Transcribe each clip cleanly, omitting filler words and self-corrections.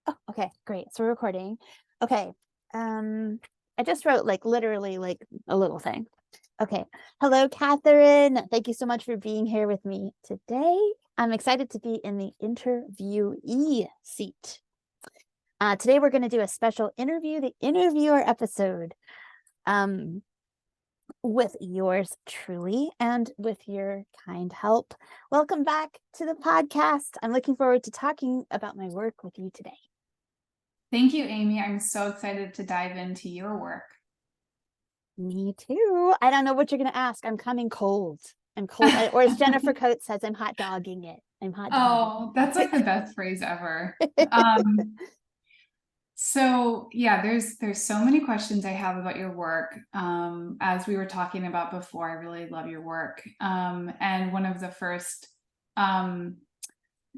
Oh, okay, great. So we're recording. Okay. I just wrote like literally like a little thing. Okay. Hello, Catherine. Thank you so much for being here with me today. I'm excited to be in the interviewee seat. Today we're going to do a special interview, the interviewer episode, um, with yours truly and with your kind help. Welcome back to the podcast. I'm looking forward to talking about my work with you today. Thank you, Amy. I'm so excited to dive into your work. Me too. I don't know what you're going to ask. I'm coming cold. I'm cold. Or as Jennifer Coates says, I'm hot dogging it. I'm hot dogging Oh, that's like the it. best phrase ever. So yeah, there's so many questions I have about your work. As we were talking about before, I really love your work. And one of the first um,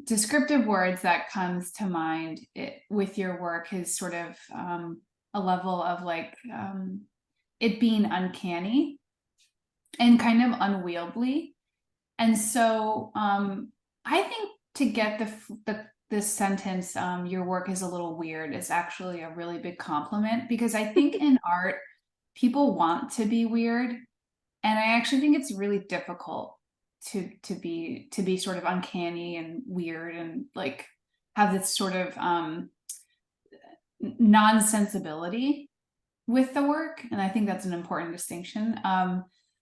descriptive words that comes to mind with your work is sort of a level of like it being uncanny and kind of unwieldy. And so I think to get this sentence, your work is a little weird, is actually a really big compliment, because I think in art, people want to be weird. And I actually think it's really difficult to be sort of uncanny and weird and like have this sort of non-sensibility with the work. And I think that's an important distinction.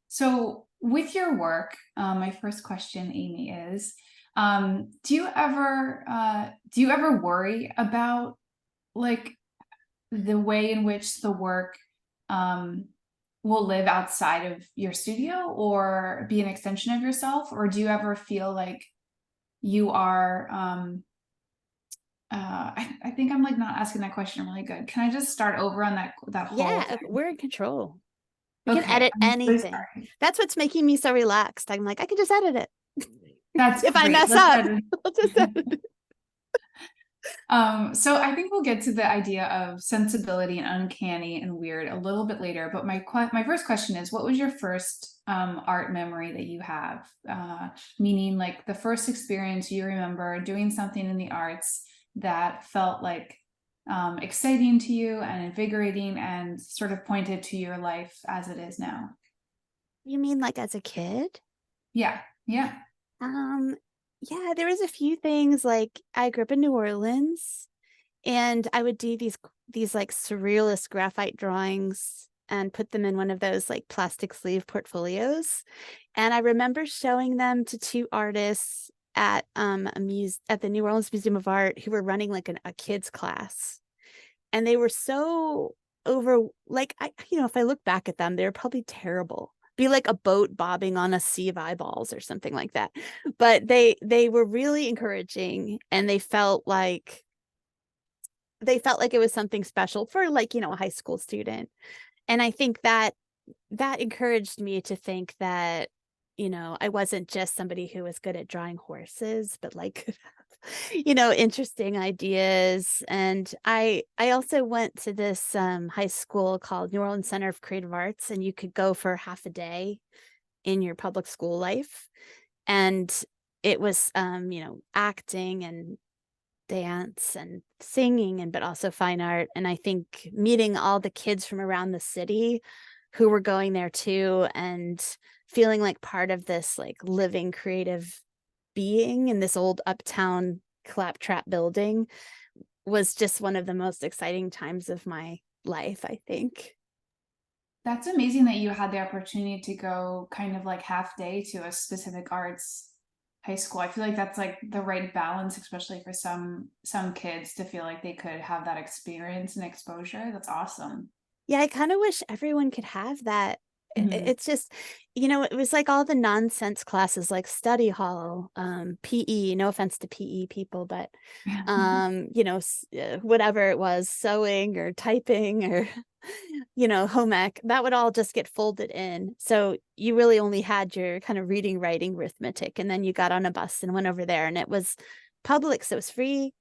So with your work, my first question, Amy, is do you ever worry about like the way in which the work um, will live outside of your studio or be an extension of yourself? Or do you ever feel like you are I think I'm like not asking that question really good. Can I just start over on that whole Yeah, thing? we're in control. We can Okay, edit I'm really anything. sorry. That's what's making me so relaxed. I'm like, I can just edit it. That's If I great. mess Let's up, edit. I'll just edit it. So I think we'll get to the idea of sensibility and uncanny and weird a little bit later. But my first question is, what was your first art memory that you have? Meaning, like the first experience you remember doing something in the arts that felt like exciting to you and invigorating and sort of pointed to your life as it is now. You mean like as a kid? Yeah, yeah. Um, yeah, there was a few things like I grew up in New Orleans and I would do these like surrealist graphite drawings and put them in one of those like plastic sleeve portfolios. And I remember showing them to two artists at at the New Orleans Museum of Art who were running like a kids class. And they were so over like if I look back at them, they're probably terrible. Be like a boat bobbing on a sea of eyeballs or something like that. But they were really encouraging and they felt like it was something special for like, a high school student. And I think that encouraged me to think that, I wasn't just somebody who was good at drawing horses, but like, interesting ideas. And I also went to this high school called New Orleans Center of Creative Arts, and you could go for half a day in your public school life. And it was, acting and dance and singing and but also fine art. And I think meeting all the kids from around the city who were going there too and feeling like part of this like living creative being in this old uptown claptrap building was just one of the most exciting times of my life, I think. That's amazing that you had the opportunity to go kind of like half day to a specific arts high school. I feel like that's like the right balance, especially for some kids to feel like they could have that experience and exposure. That's awesome. Yeah, I kind of wish everyone could have that. Mhm. It's just, it was like all the nonsense classes like study hall, PE, no offense to PE people, but whatever it was, sewing or typing or home ec, that would all just get folded in. So you really only had your kind of reading, writing, arithmetic, and then you got on a bus and went over there, and it was public, so it was free.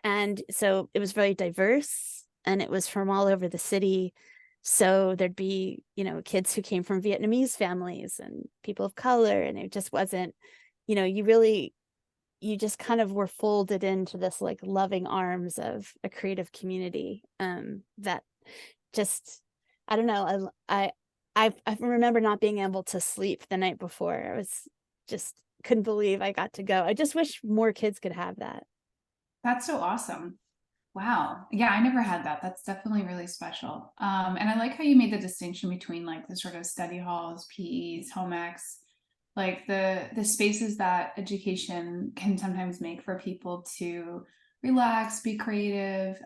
And so it was very diverse and it was from all over the city. So there'd be, kids who came from Vietnamese families and people of color. And it just wasn't, you really, you just kind of were folded into this like loving arms of a creative community, that just, I don't know, I remember not being able to sleep the night before. I was just couldn't believe I got to go. I just wish more kids could have that. That's so awesome. Wow. Yeah, I never had that. That's definitely really special. And I like how you made the distinction between like the sort of study halls, PEs, home ec, like the spaces that education can sometimes make for people to relax, be creative.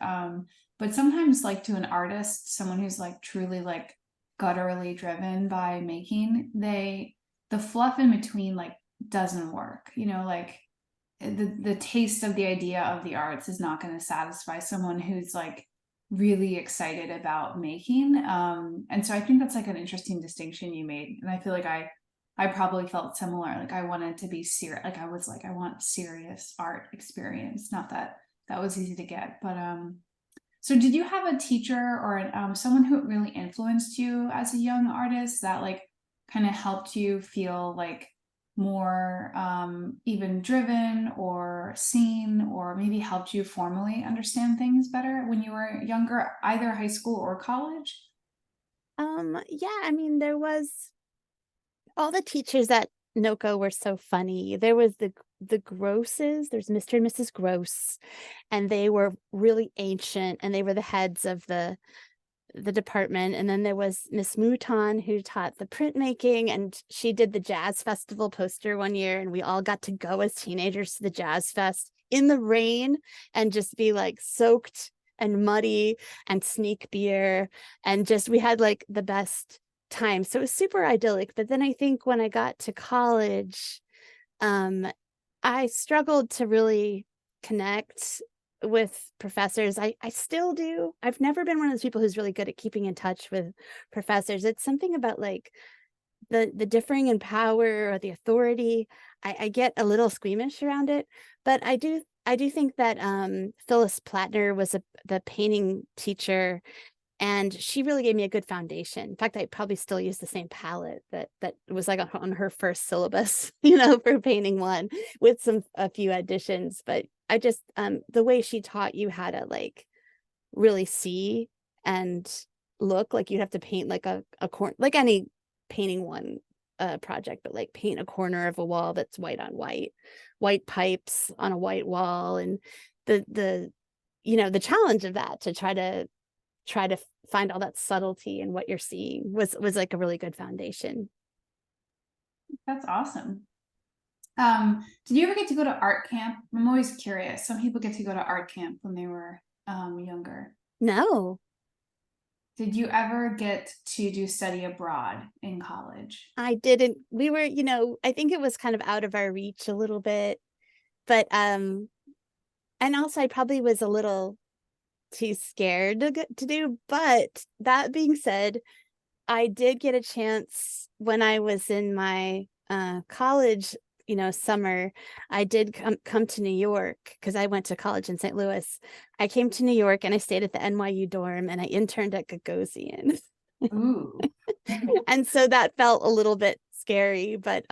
But sometimes like to an artist, someone who's like truly like gutturally driven by making, the fluff in between like doesn't work, you know, like the taste of the idea of the arts is not going to satisfy someone who's like really excited about making. And so I think that's like an interesting distinction you made, and I feel like I probably felt similar. Like I wanted to be serious. Like I was like, I want serious art experience. Not that that was easy to get, but so did you have a teacher or someone who really influenced you as a young artist that like kind of helped you feel like more even driven or seen, or maybe helped you formally understand things better when you were younger, either high school or college? Yeah, I mean, there was all the teachers at NOCO were so funny. There was the Grosses, there's Mr. and Mrs. Gross, and they were really ancient, and they were the heads of the department. And then there was Miss Mouton, who taught the printmaking, and she did the jazz festival poster one year, and we all got to go as teenagers to the jazz fest in the rain and just be like soaked and muddy and sneak beer, and just we had like the best time. So it was super idyllic. But then I think when I got to college, um I struggled to really connect with professors. I still do. I've never been one of those people who's really good at keeping in touch with professors. It's something about like the differing in power or the authority. I get a little squeamish around it, but I do think that Phyllis Plattner was the painting teacher, and she really gave me a good foundation. In fact, I probably still use the same palette that was like on her first syllabus, for painting one, with a few additions. But I just the way she taught you how to like really see and look, like you have to paint like a corner, like any painting one project, but like paint a corner of a wall that's white on white, white pipes on a white wall, and the the challenge of that to try to find all that subtlety in what you're seeing was like a really good foundation. That's awesome. Did you ever get to go to art camp? I'm always curious. Some people get to go to art camp when they were younger. No, Did you ever get to do study abroad in college? I didn't. We were, I think it was kind of out of our reach a little bit, but and also I probably was a little too scared to do. But that being said, I did get a chance when I was in my college, summer. I did come to New York because I went to college in St. Louis. I came to New York and I stayed at the NYU dorm, and I interned at Gagosian. Ooh. And so that felt a little bit scary, but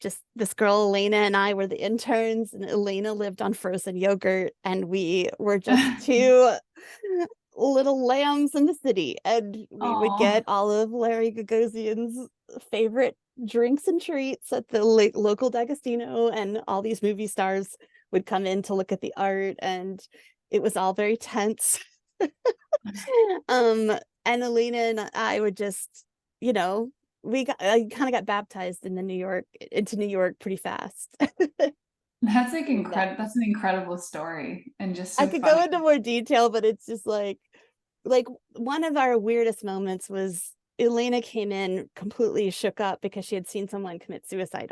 just this girl Elena and I were the interns, and Elena lived on frozen yogurt, and we were just two little lambs in the city, and we would Oh, get all of Larry Gagosian's favorite drinks and treats at the local D'Agostino, and all these movie stars would come in to look at the art, and it was all very tense. um and Elena and I would just, you know I kind of got baptized into New York pretty fast. that's like That incredible. That's an incredible story and just I so could go funny. into more detail, but it's just like one of our weirdest moments was Elena came in completely shook up because she had seen someone commit suicide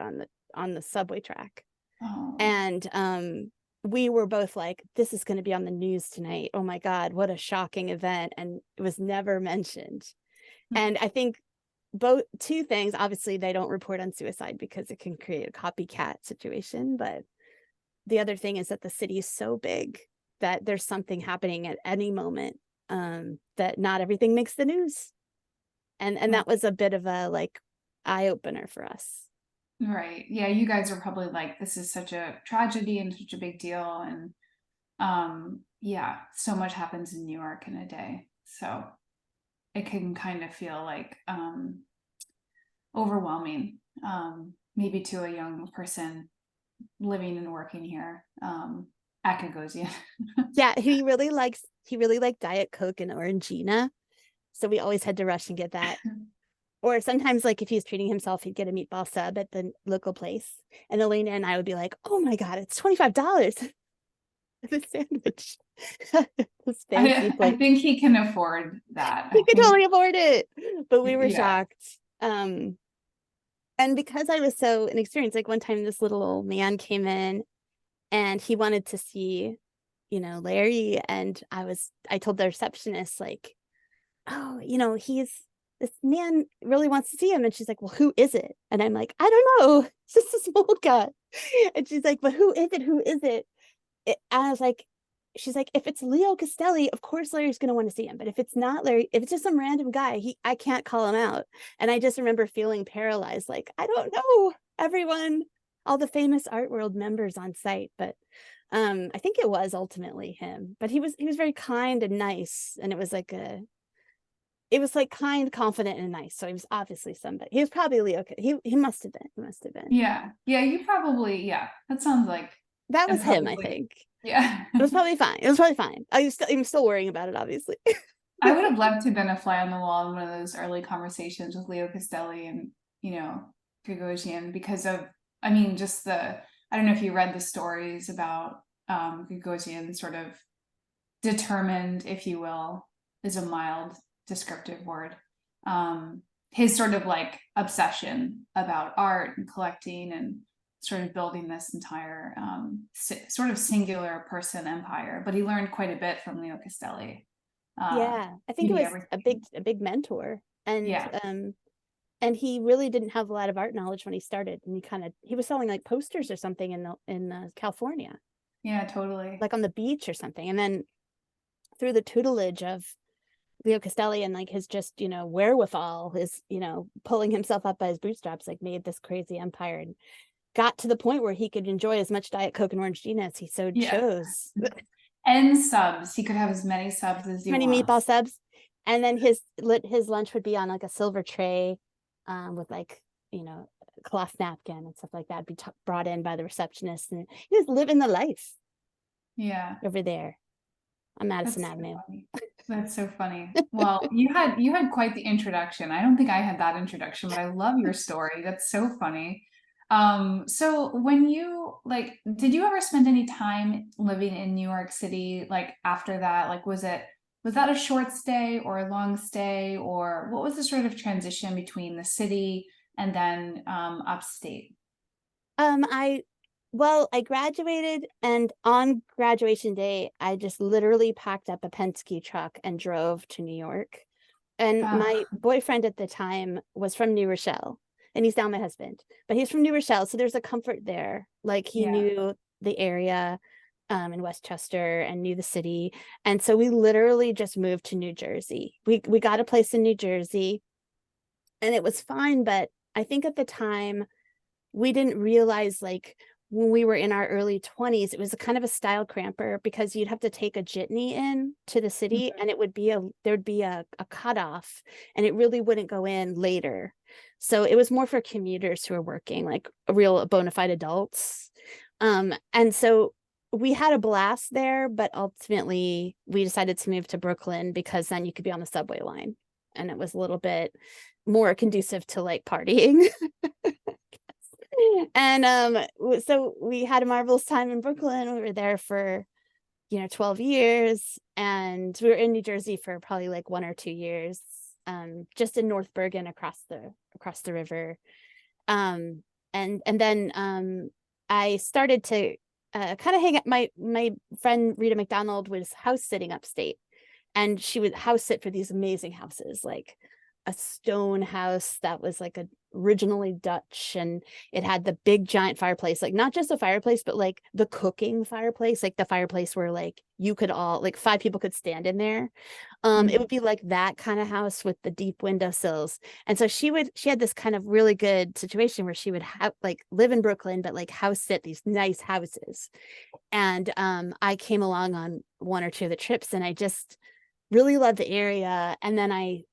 on the subway track. Oh, And we were both like, this is going to be on the news tonight. Oh my God, what a shocking event. And it was never mentioned. And I think both two things, obviously they don't report on suicide because it can create a copycat situation. But the other thing is that the city is so big that there's something happening at any moment, that not everything makes the news. And that was a bit of a like eye opener for us. Right. Yeah, you guys are probably like, this is such a tragedy and such a big deal. And yeah, so much happens in New York in a day. So it can kind of feel like overwhelming, maybe to a young person living and working here at Gagosian. Yeah, he really liked Diet Coke and Orangina. So we always had to rush and get that. Or sometimes, like, if he was treating himself, he'd get a meatball sub at the local place. And Elena and I would be like, oh my God, it's $25 the sandwich. This fancy I place. think he can afford that. He I could think, totally afford it. But we were yeah. shocked. And because I was so inexperienced, like one time this little old man came in and he wanted to see, Larry. And I told the receptionist, like, oh, this man really wants to see him. And she's like, well, who is it? And I'm like, I don't know. It's just this old guy. And she's like, but who is it? Who is it? I was like, she's like, if it's Leo Castelli, of course Larry's going to want to see him. But if it's not Larry, if it's just some random guy, I can't call him out. And I just remember feeling paralyzed, like, I don't know everyone, all the famous art world members on site. But I think it was ultimately him. But he was very kind and nice. And it was like kind, confident, and nice. So he was obviously somebody. He was probably Leo. He must have been. He must have been. Yeah. Yeah, you probably, yeah, that sounds like, That and was him, I probably, think. yeah. It was probably fine. It was probably fine. I'm still worrying about it, obviously. I would have loved to have been a fly on the wall in one of those early conversations with Leo Castelli and, Gagosian because of, I mean, just I don't know if you read the stories about Gagosian sort of determined, if you will, is a mild descriptive word. Um, his sort of like obsession about art and collecting and sort of building this entire sort of singular person empire. But he learned quite a bit from Leo Castelli. Yeah, I think it Maybe was everything. a big mentor. And Yeah, he really didn't have a lot of art knowledge when he started. And he was selling like posters or something in California, yeah, totally. like on the beach or something. And then through the tutelage of Leo Castelli and like his just, wherewithal, his, pulling himself up by his bootstraps, like made this crazy empire and got to the point where he could enjoy as much Diet Coke and Orange Gina as he so Yeah. chose. And subs. He could have as many subs as he Many meatball wants. subs. And then his lunch would be on like a silver tray, with like, cloth napkin and stuff like that, be brought in by the receptionist. And he was living the life Yeah. over there on Madison That's so Avenue. funny. That's so funny. Well, you had quite the introduction. I don't think I had that introduction, but I love your story. That's so funny. So when you like, did you ever spend any time living in New York City like after that? Like was that a short stay or a long stay, or what was the sort of transition between the city and then upstate? I Well, I graduated, and on graduation day, I just literally packed up a Penske truck and drove to New York. And my boyfriend at the time was from New Rochelle, and he's now my husband, but he's from New Rochelle, so there's a comfort there. Like he Yeah. knew the area in Westchester and knew the city. And so we literally just moved to New Jersey. We got a place in New Jersey and it was fine, but I think at the time we didn't realize, like, when we were in our early 20s, it was a kind of a style cramper because you'd have to take a jitney in to the city and there would be a cutoff and it really wouldn't go in later. So it was more for commuters who are working, like real bona fide adults. And so we had a blast there, but ultimately we decided to move to Brooklyn because then you could be on the subway line and it was a little bit more conducive to like partying. And so we had a marvelous time in Brooklyn. We were there for 12 years, and we were in New Jersey for probably like 1 or 2 years, just in North Bergen across the river. And then I started to kind of hang out. My friend Rita McDonald was house sitting upstate, and she would house sit for these amazing houses like a stone house that was like a originally Dutch, and it had the big giant fireplace, like not just a fireplace, but like the cooking fireplace, like the fireplace where like you could all like 5 people could stand in there. It Mm. would be like that kind of house with the deep windowsills. And so she had this kind of really good situation where she would have like live in Brooklyn, but like house sit these nice houses. And I came along on one or two of the trips, and I just really loved the area. And then I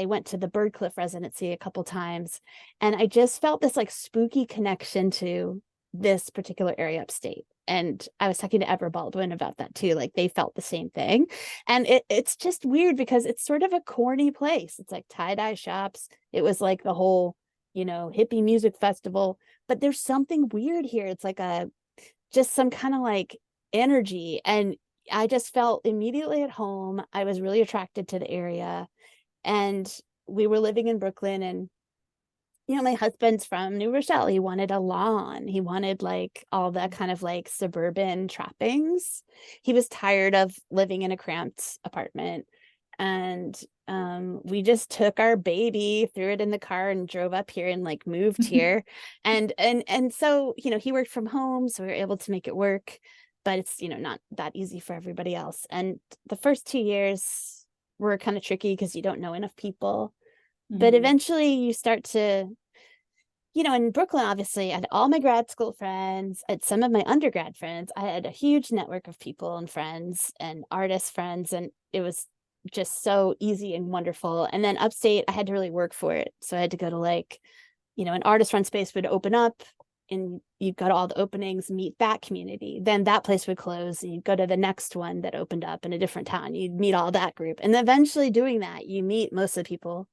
went to the Birdcliff residency a couple times, and I just felt this like spooky connection to this particular area upstate. And I was talking to Ever Baldwin about that too. Like they felt the same thing. And it's just weird because it's sort of a corny place. It's like tie-dye shops. It was like the whole, hippie music festival. But there's something weird here. It's like a just some kind of like energy. And I just felt immediately at home. I was really attracted to the area. And we were living in Brooklyn, and my husband's from New Rochelle. He wanted a lawn. He wanted like all that kind of like suburban trappings. He was tired of living in a cramped apartment. And we just took our baby, threw it in the car, and drove up here and like moved here. And so, he worked from home, so we were able to make it work, but it's, not that easy for everybody else. And the first 2 years were kind of tricky because you don't know enough people. But Mhm. eventually you start to, in Brooklyn, obviously, I had all my grad school friends, I had some of my undergrad friends. I had a huge network of people and friends and artist friends, and it was just so easy and wonderful. And then upstate, I had to really work for it. So I had to go to like, an artist run space would open up, and you'd go to all the openings, meet that community. Then that place would close, and you'd go to the next one that opened up in a different town. You'd meet all that group. And eventually doing that, you meet most of the people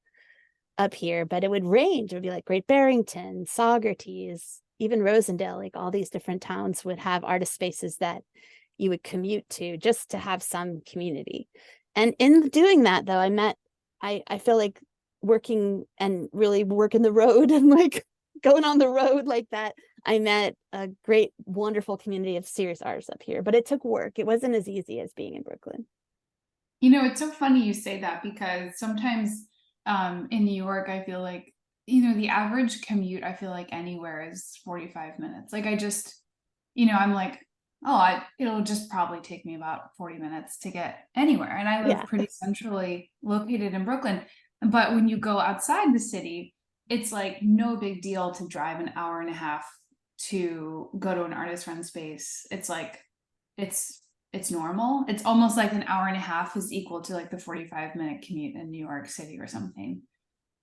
up here, but it would range. It would be like Great Barrington, Saugerties, even Rosendale, like all these different towns would have artist spaces that you would commute to just to have some community. And in doing that, though, I feel like working and really working the road and like going on the road like that, I met a great, wonderful community of serious artists up here, but it took work. It wasn't as easy as being in Brooklyn. It's so funny you say that because sometimes in New York, I feel like, the average commute, I feel like anywhere is 45 minutes. Like I just, I'm like, oh, it'll just probably take me about 40 minutes to get anywhere. And I live Yeah. pretty centrally located in Brooklyn. But when you go outside the city, it's like no big deal to drive an hour and a half to go to an artist run space. It's like it's it's normal. It's almost like an hour and a half is equal to like the 45-minute commute in New York City or something.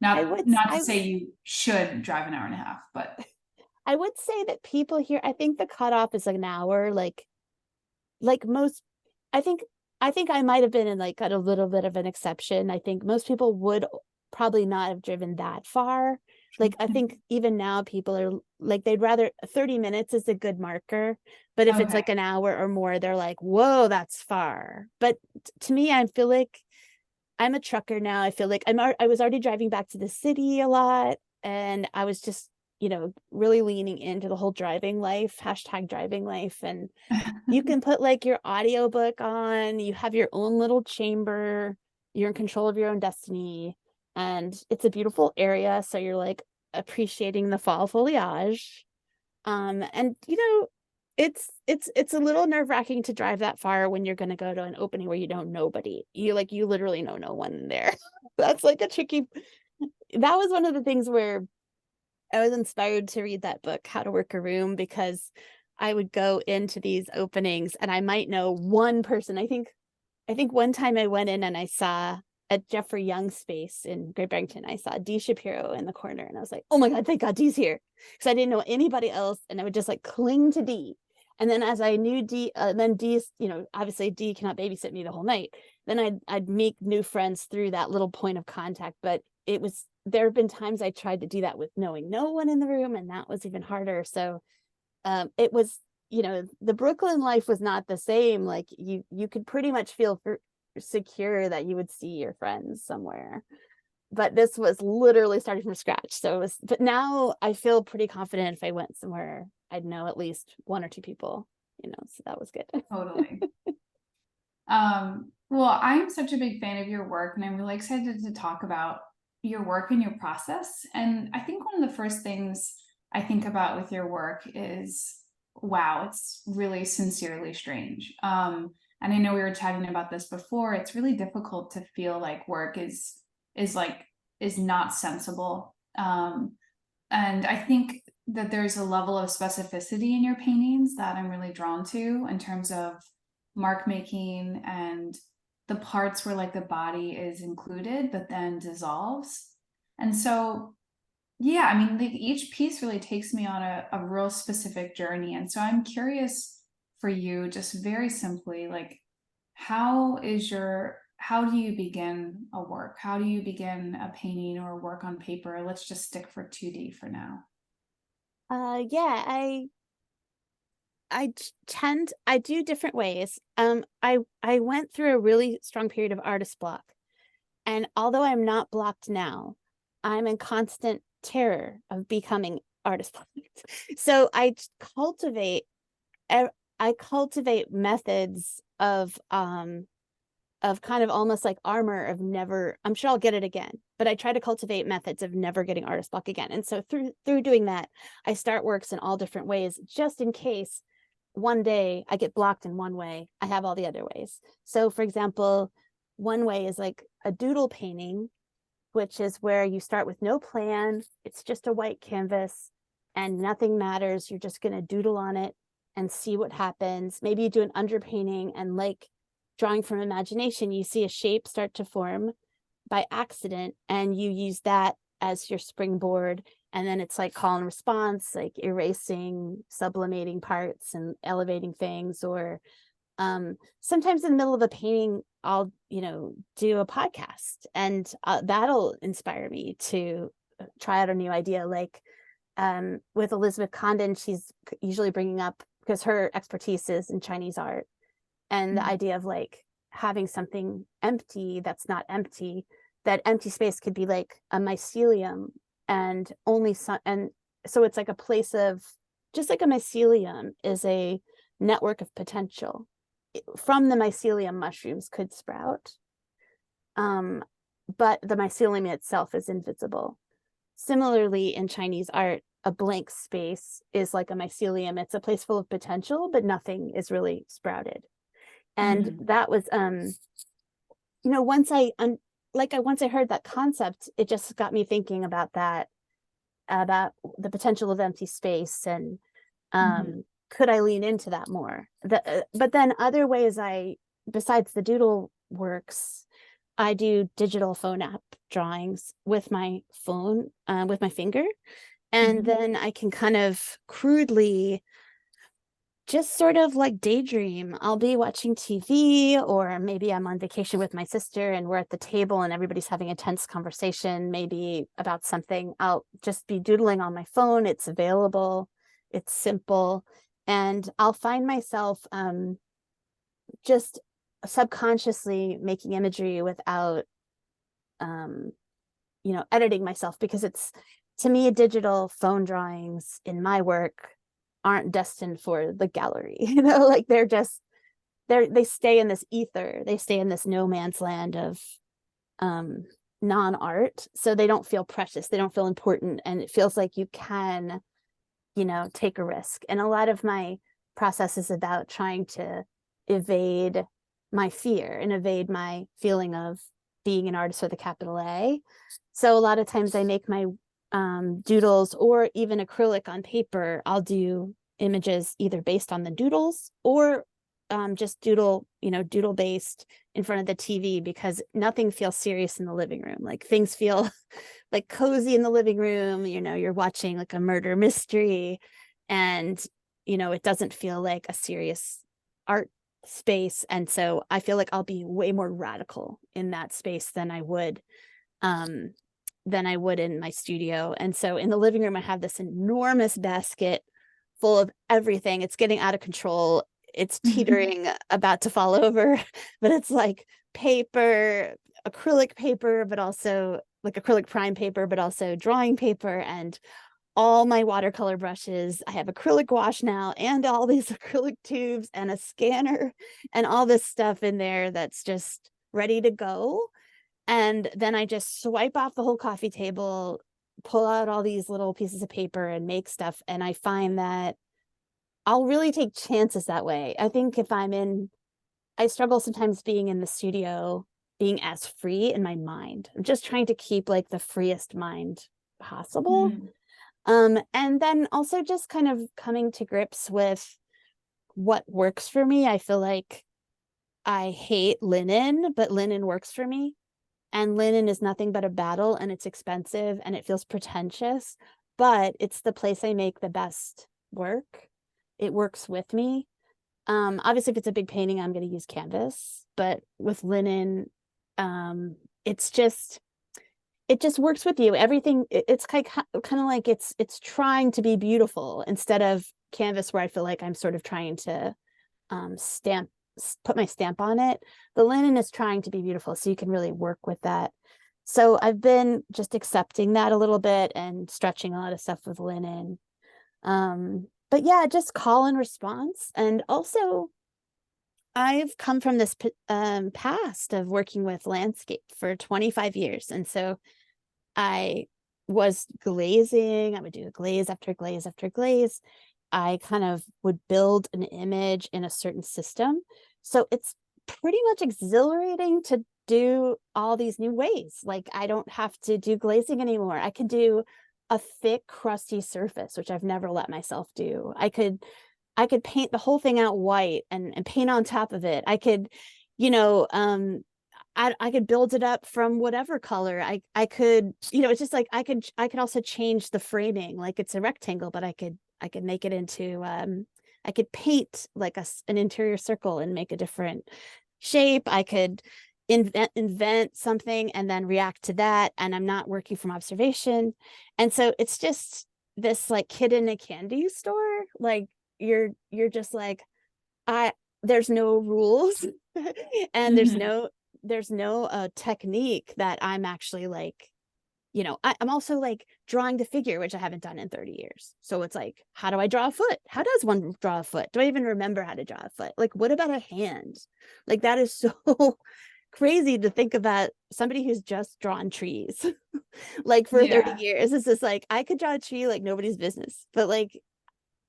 I Not would not to I say you should drive an hour and a half, but I would say that people here, I think the cutoff is like an hour, like most, I think, I think I might have been in like a little bit of an exception. I think most people would probably not have driven that far. Like I think even now people are like they'd rather 30 minutes is a good marker, but if it's okay. like an hour or more, they're like, whoa, that's far. But to me, I feel like I'm a trucker now. I feel like I was already driving back to the city a lot, and I was just, really leaning into the whole driving life, hashtag driving life. And you can put like your audiobook on, you have your own little chamber, you're in control of your own destiny, and it's a beautiful area. So you're like appreciating the fall foliage. And it's a little nerve-wracking to drive that far when you're gonna go to an opening where you don't know nobody. You literally know no one there. That's like a tricky. That was one of the things where I was inspired to read that book, How to Work a Room, because I would go into these openings and I might know one person. I think one time I went in and I saw at Jeffrey Young space in Great Barrington, I saw Dee Shapiro in the corner, and I was like, oh my God, thank God Dee's here. Because I didn't know anybody else, and I would just like cling to Dee. And then as I knew Dee, then Dee's, obviously Dee cannot babysit me the whole night. Then I'd make new friends through that little point of contact. But there have been times I tried to do that with knowing no one in the room, and that was even harder. So it was, the Brooklyn life was not the same. Like you could pretty much feel secure that you would see your friends somewhere. But this was literally starting from scratch. So but now I feel pretty confident if I went somewhere, I'd know at least one or two people, so that was good. Totally. Well, I'm such a big fan of your work, and I'm really excited to talk about your work and your process. And I think one of the first things I think about with your work is, wow, it's really sincerely strange. And I know we were chatting about this before. It's really difficult to feel like work is like is not sensible. And I think that there's a level of specificity in your paintings that I'm really drawn to in terms of mark making and the parts where like the body is included but then dissolves. And so, yeah, I mean, like each piece really takes me on a real specific journey. And so I'm curious for you, just very simply, like, how do you begin a work? How do you begin a painting or work on paper? Let's just stick for 2D for now. Yeah, I do different ways. I went through a really strong period of artist block. And although I'm not blocked now, I'm in constant terror of becoming artist blocked. So cultivate I cultivate methods of kind of almost like armor of never, I'm sure I'll get it again, but I try to cultivate methods of never getting artist block again. And so through doing that, I start works in all different ways, just in case one day I get blocked in one way, I have all the other ways. So for example, one way is like a doodle painting, which is where you start with no plan. It's just a white canvas and nothing matters. You're just going to doodle on it and see what happens. Maybe you do an underpainting and like drawing from imagination, you see a shape start to form by accident and you use that as your springboard. And then it's like call and response, like erasing, sublimating parts and elevating things. Or sometimes in the middle of a painting, I'll, do a podcast and that'll inspire me to try out a new idea. Like with Elizabeth Condon, she's usually bringing up, because her expertise is in Chinese art, and the idea of like having something empty that's not empty, that empty space could be like a mycelium, and so it's like a place of, just like a mycelium is a network of potential. From the mycelium, mushrooms could sprout, but the mycelium itself is invisible. Similarly, in Chinese art, a blank space is like a mycelium. It's a place full of potential, but nothing is really sprouted. And that was once once I heard that concept, it just got me thinking about that, about the potential of empty space, and could I lean into that more. But then other ways, besides the doodle works, I do digital phone app drawings with my phone, with my finger, and then I can kind of crudely just sort of like daydream. I'll be watching TV, or maybe I'm on vacation with my sister and we're at the table and everybody's having a tense conversation, maybe about something. I'll just be doodling on my phone. It's available, it's simple, and I'll find myself just subconsciously making imagery without editing myself, because it's, to me, digital phone drawings in my work aren't destined for the gallery. Like they stay in this ether, they stay in this no man's land of non-art, so they don't feel precious, they don't feel important, and it feels like you can take a risk. And a lot of my process is about trying to evade my fear and evade my feeling of being an artist with a capital A. So a lot of times I make my doodles, or even acrylic on paper. I'll do images either based on the doodles, or just doodle based in front of the TV, because nothing feels serious in the living room. Like things feel like cozy in the living room. You're watching like a murder mystery, and it doesn't feel like a serious art space. And so I feel like I'll be way more radical in that space than I would in my studio. And so in the living room, I have this enormous basket full of everything. It's getting out of control. It's teetering, about to fall over, but it's like paper, acrylic paper, but also like acrylic prime paper, but also drawing paper, and all my watercolor brushes. I have acrylic wash now, and all these acrylic tubes and a scanner and all this stuff in there that's just ready to go. And then I just swipe off the whole coffee table, pull out all these little pieces of paper and make stuff. And I find that I'll really take chances that way. I think if I struggle sometimes being in the studio, being as free in my mind. I'm just trying to keep like the freest mind possible. Mm. And then also just kind of coming to grips with what works for me. I feel like I hate linen, but linen works for me. And linen is nothing but a battle, and it's expensive and it feels pretentious, but it's the place I make the best work. It works with me. Obviously, if it's a big painting, I'm going to use canvas, but with linen, um, it's just it just works with you. Everything it's kind of like it's trying to be beautiful instead of canvas where I feel like I'm sort of trying to stamp put my stamp on it. The linen is trying to be beautiful, so you can really work with that. So I've been just accepting that a little bit and stretching a lot of stuff with linen. But yeah, just call and response. And also I've come from this past of working with landscape for 25 years. And so I was glazing. I would do glaze after glaze after glaze. I kind of would build an image in a certain system. So it's pretty much exhilarating to do all these new ways. Like I don't have to do glazing anymore. I can do a thick, crusty surface, which I've never let myself do. I could paint the whole thing out white and paint on top of it. I could, you know, I could build it up from whatever color. I could, it's just like I could also change the framing. Like it's a rectangle, but I could make it into I could paint like an interior circle and make a different shape. I could invent something and then react to that, and I'm not working from observation. And so it's just this like kid in a candy store. Like you're just like I there's no rules and there's Mhm. no technique that I'm actually like, I'm also like drawing the figure, which I haven't done in 30 years. So it's like, how do I draw a foot? How does one draw a foot? Do I even remember how to draw a foot? Like, what about a hand? Like, that is so crazy to think about somebody who's just drawn trees like for 30 Yeah. years. It's just like, I could draw a tree like nobody's business, but like,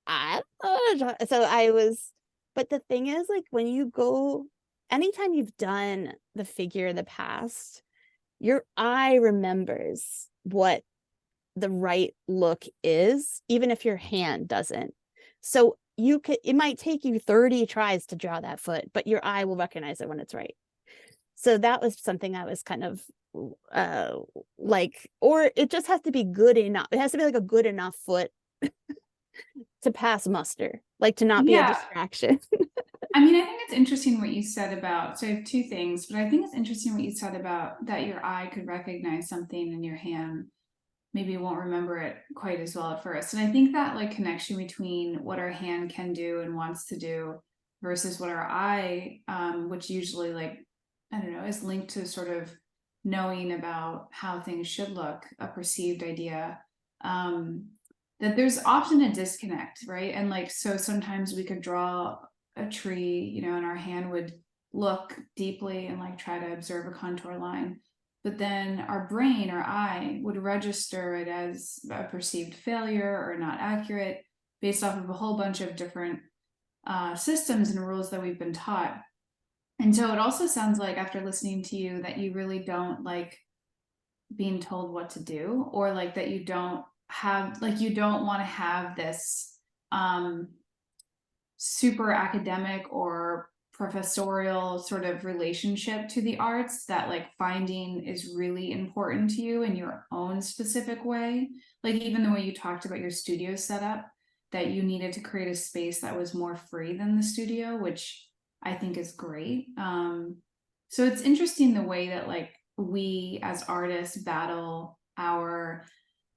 I don't know. So but the thing is, like, when you go, anytime you've done the figure in the past, your eye remembers what the right look is, even if your hand doesn't. So it might take you 30 tries to draw that foot, but your eye will recognize it when it's right. So that was something I was kind of uh like, or it just has to be good enough. It has to be like a good enough foot to pass muster, like to not be a Yeah. distraction. I mean, I think it's interesting what you said about, so I have two things, but I think it's interesting what you said about that your eye could recognize something in your hand. Maybe you won't remember it quite as well at first. And I think that like connection between what our hand can do and wants to do versus what our eye, which usually like, I don't know, is linked to sort of knowing about how things should look, a perceived idea. Um, that there's often a disconnect, right? And like, so sometimes we could draw a tree, and our hand would look deeply and like try to observe a contour line. But then our brain, our eye, would register it as a perceived failure or not accurate based off of a whole bunch of different systems and rules that we've been taught. And so it also sounds like, after listening to you, that you really don't like being told what to do, or like that you don't want to have this um super academic or professorial sort of relationship to the arts, that like finding is really important to you in your own specific way. Like even the way you talked about your studio setup, that you needed to create a space that was more free than the studio, which I think is great. So it's interesting the way that like we as artists battle our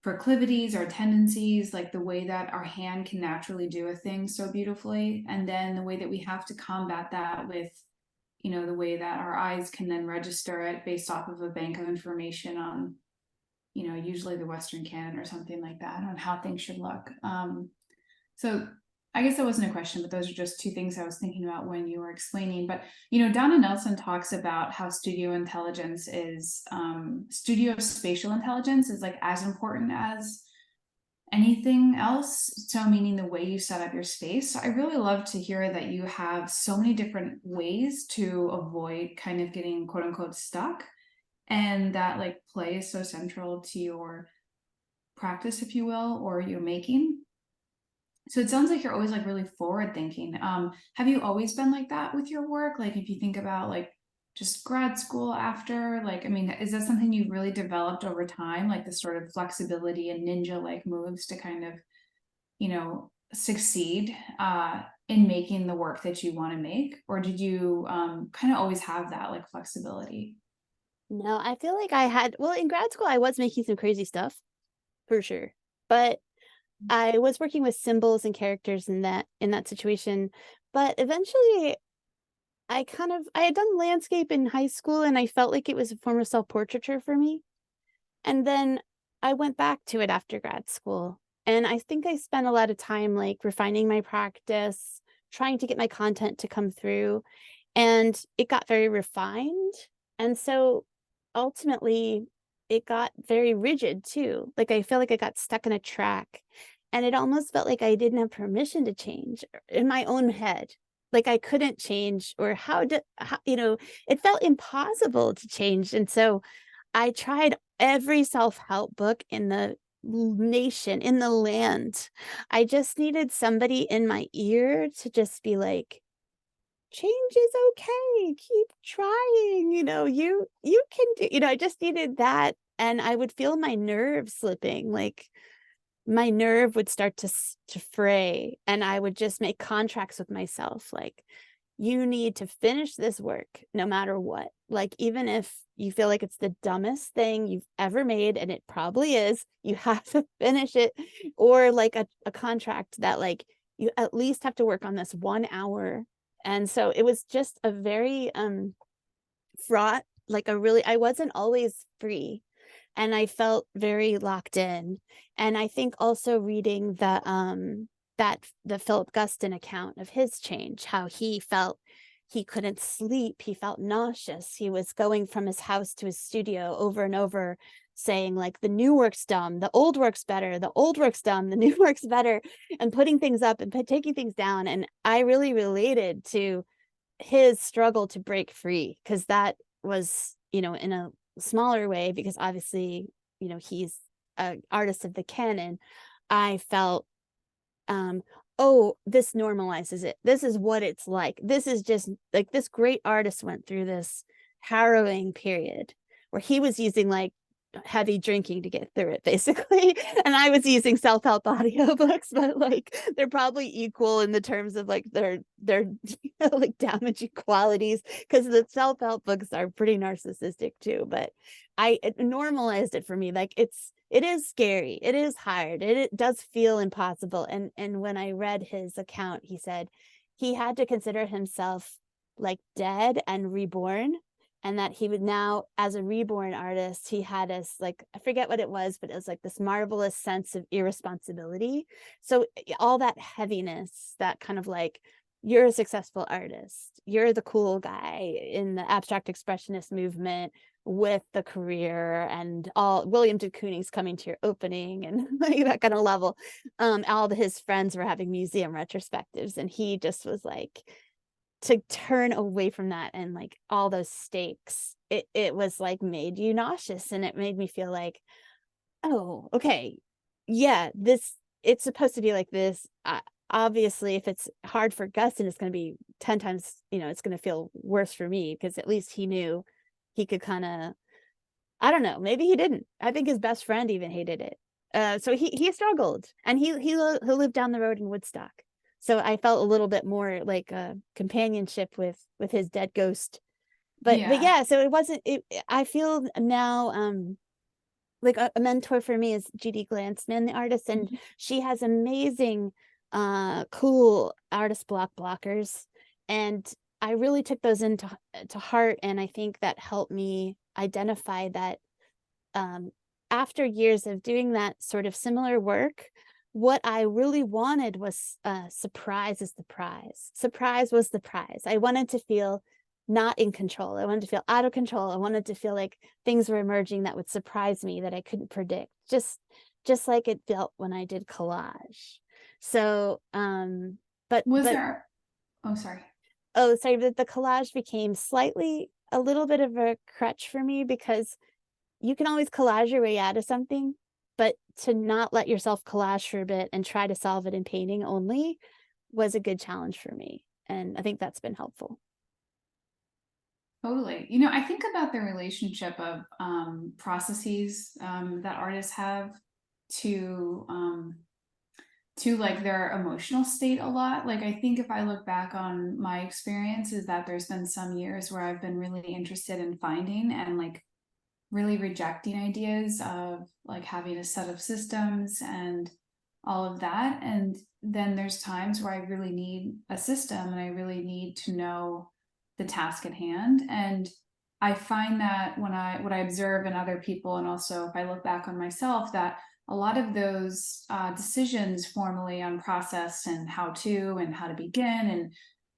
proclivities, our tendencies, like the way that our hand can naturally do a thing so beautifully, and then the way that we have to combat that with, the way that our eyes can then register it based off of a bank of information on, usually the Western canon or something like that, on how things should look. So I guess that wasn't a question, but those are just two things I was thinking about when you were explaining. But you know, Donna Nelson talks about how studio spatial intelligence is like as important as anything else. So meaning the way you set up your space. So I really love to hear that you have so many different ways to avoid kind of getting quote unquote stuck, and that like play is so central to your practice, if you will, or your making. So it sounds like you're always like really forward thinking. Have you always been like that with your work? Like if you think about like just grad school after, like, I mean, is that something you've really developed over time, like this sort of flexibility and ninja like moves to kind of, you know, succeed in making the work that you want to make? Or did you kind of always have that like flexibility? No, I feel like I had, well, in grad school, I was making some crazy stuff for sure. But I was working with symbols and characters in that situation. But eventually I had done landscape in high school and I felt like it was a form of self-portraiture for me. And then I went back to it after grad school. And I think I spent a lot of time like refining my practice, trying to get my content to come through, and it got very refined. And so ultimately it got very rigid too. Like I feel like I got stuck in a track and it almost felt like I didn't have permission to change in my own head. Like I couldn't change, or it felt impossible to change. And so I tried every self-help book in the nation, in the land. I just needed somebody in my ear to just be like, "Change is okay, keep trying, you can do," I just needed that, and I would feel my nerves slipping, like, my nerve would start to fray, and I would just make contracts with myself, like, "You need to finish this work no matter what." Like, even if you feel like it's the dumbest thing you've ever made, and it probably is, you have to finish it, or like a contract that, like, you at least have to work on this 1 hour. And so it was just a very, fraught, like a really I wasn't always free, and I felt very locked in. And I think also reading the Philip Guston account of his change, how he felt he couldn't sleep, he felt nauseous, he was going from his house to his studio over and over saying like the new work's dumb, the old work's better, the old work's dumb, the new work's better, and putting things up and taking things down. And I really related to his struggle to break free, because that was, in a smaller way, because obviously, he's an artist of the canon. I felt, oh, this normalizes it. This is what it's like. This is just like this great artist went through this harrowing period where he was using like heavy drinking to get through it, basically. And I was using self-help audiobooks, but like they're probably equal in the terms of like their like damaging qualities, because the self-help books are pretty narcissistic too. But it normalized it for me. Like it is scary, it is hard, it does feel impossible. And when I read his account, he said he had to consider himself like dead and reborn, and that he would now, as a reborn artist, he had this, like, I forget what it was, but it was like this marvelous sense of irresponsibility. So all that heaviness, that kind of like, you're a successful artist, you're the cool guy in the abstract expressionist movement with the career, and all William de Kooning's coming to your opening and like that kind of level. His friends were having museum retrospectives, and he just was like, to turn away from that, and like all those stakes, it was like made you nauseous, and it made me feel like, oh, okay, yeah, this it's supposed to be like this. Obviously, if it's hard for Gus, and it's going to be 10 times, it's going to feel worse for me, because at least he knew he could kind of, I don't know, maybe he didn't. I think his best friend even hated it. So he struggled, and he lived down the road in Woodstock. So I felt a little bit more like a companionship with his dead ghost. But Yeah. yeah, so it wasn't it I feel now, like a mentor for me is GD Glansman, the artist, and she has amazing cool artist blockers. And I really took those into to heart, and I think that helped me identify that, um after years of doing that sort of similar work, what I really wanted was, surprise is the prize. Surprise was the prize. I wanted to feel not in control. I wanted to feel out of control. I wanted to feel like things were emerging that would surprise me that I couldn't predict. Just like it felt when I did collage. So, Was but there, oh, sorry. oh, sorry, the collage became slightly a little bit of a crutch for me because you can always collage your way out of something, but to not let yourself collage for a bit and try to solve it in painting only was a good challenge for me. And I think that's been helpful. Totally. I think about the relationship of processes that artists have to like their emotional state a lot. Like I think if I look back on my experience, is that there's been some years where I've been really interested in finding and like really rejecting ideas of like having a set of systems and all of that. And then there's times where I really need a system and I really need to know the task at hand. And I find that when what I observe in other people, and also if I look back on myself, that a lot of those decisions formally on process and how to begin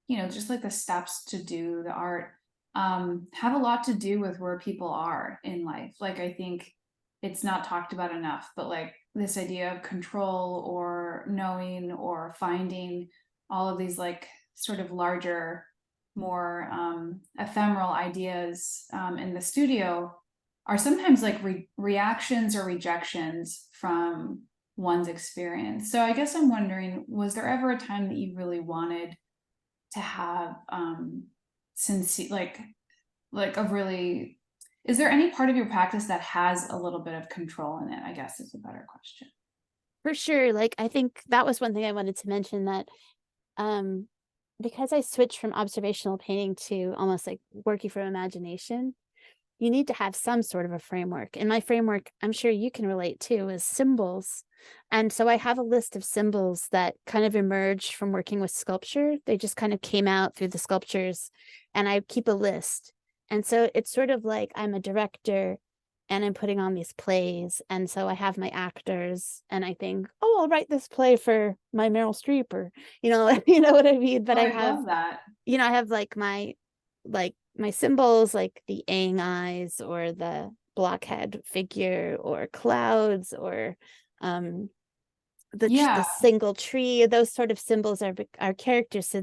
and just like the steps to do the art have a lot to do with where people are in life. Like I think it's not talked about enough, but like this idea of control or knowing or finding all of these like sort of larger, more ephemeral ideas in the studio are sometimes like reactions or rejections from one's experience. So I guess I'm wondering, was there ever a time that you really wanted to have sincere like a really, is there any part of your practice that has a little bit of control in it, I guess is a better question. For sure. Like I think that was one thing I wanted to mention that um because I switched from observational painting to almost like working from imagination, you need to have some sort of a framework. And my framework, I'm sure you can relate to, is symbols. And so I have a list of symbols that kind of emerged from working with sculpture. They just kind of came out through the sculptures, and I keep a list. And so it's sort of like I'm a director and I'm putting on these plays. And so I have my actors and I think, oh, I'll write this play for my Meryl Streep or, you know what I mean? But Oh, I I have, love that. I have like my symbols like the Aang eyes or the blockhead figure or clouds or um the Yeah, single tree. Those sort of symbols are characters, so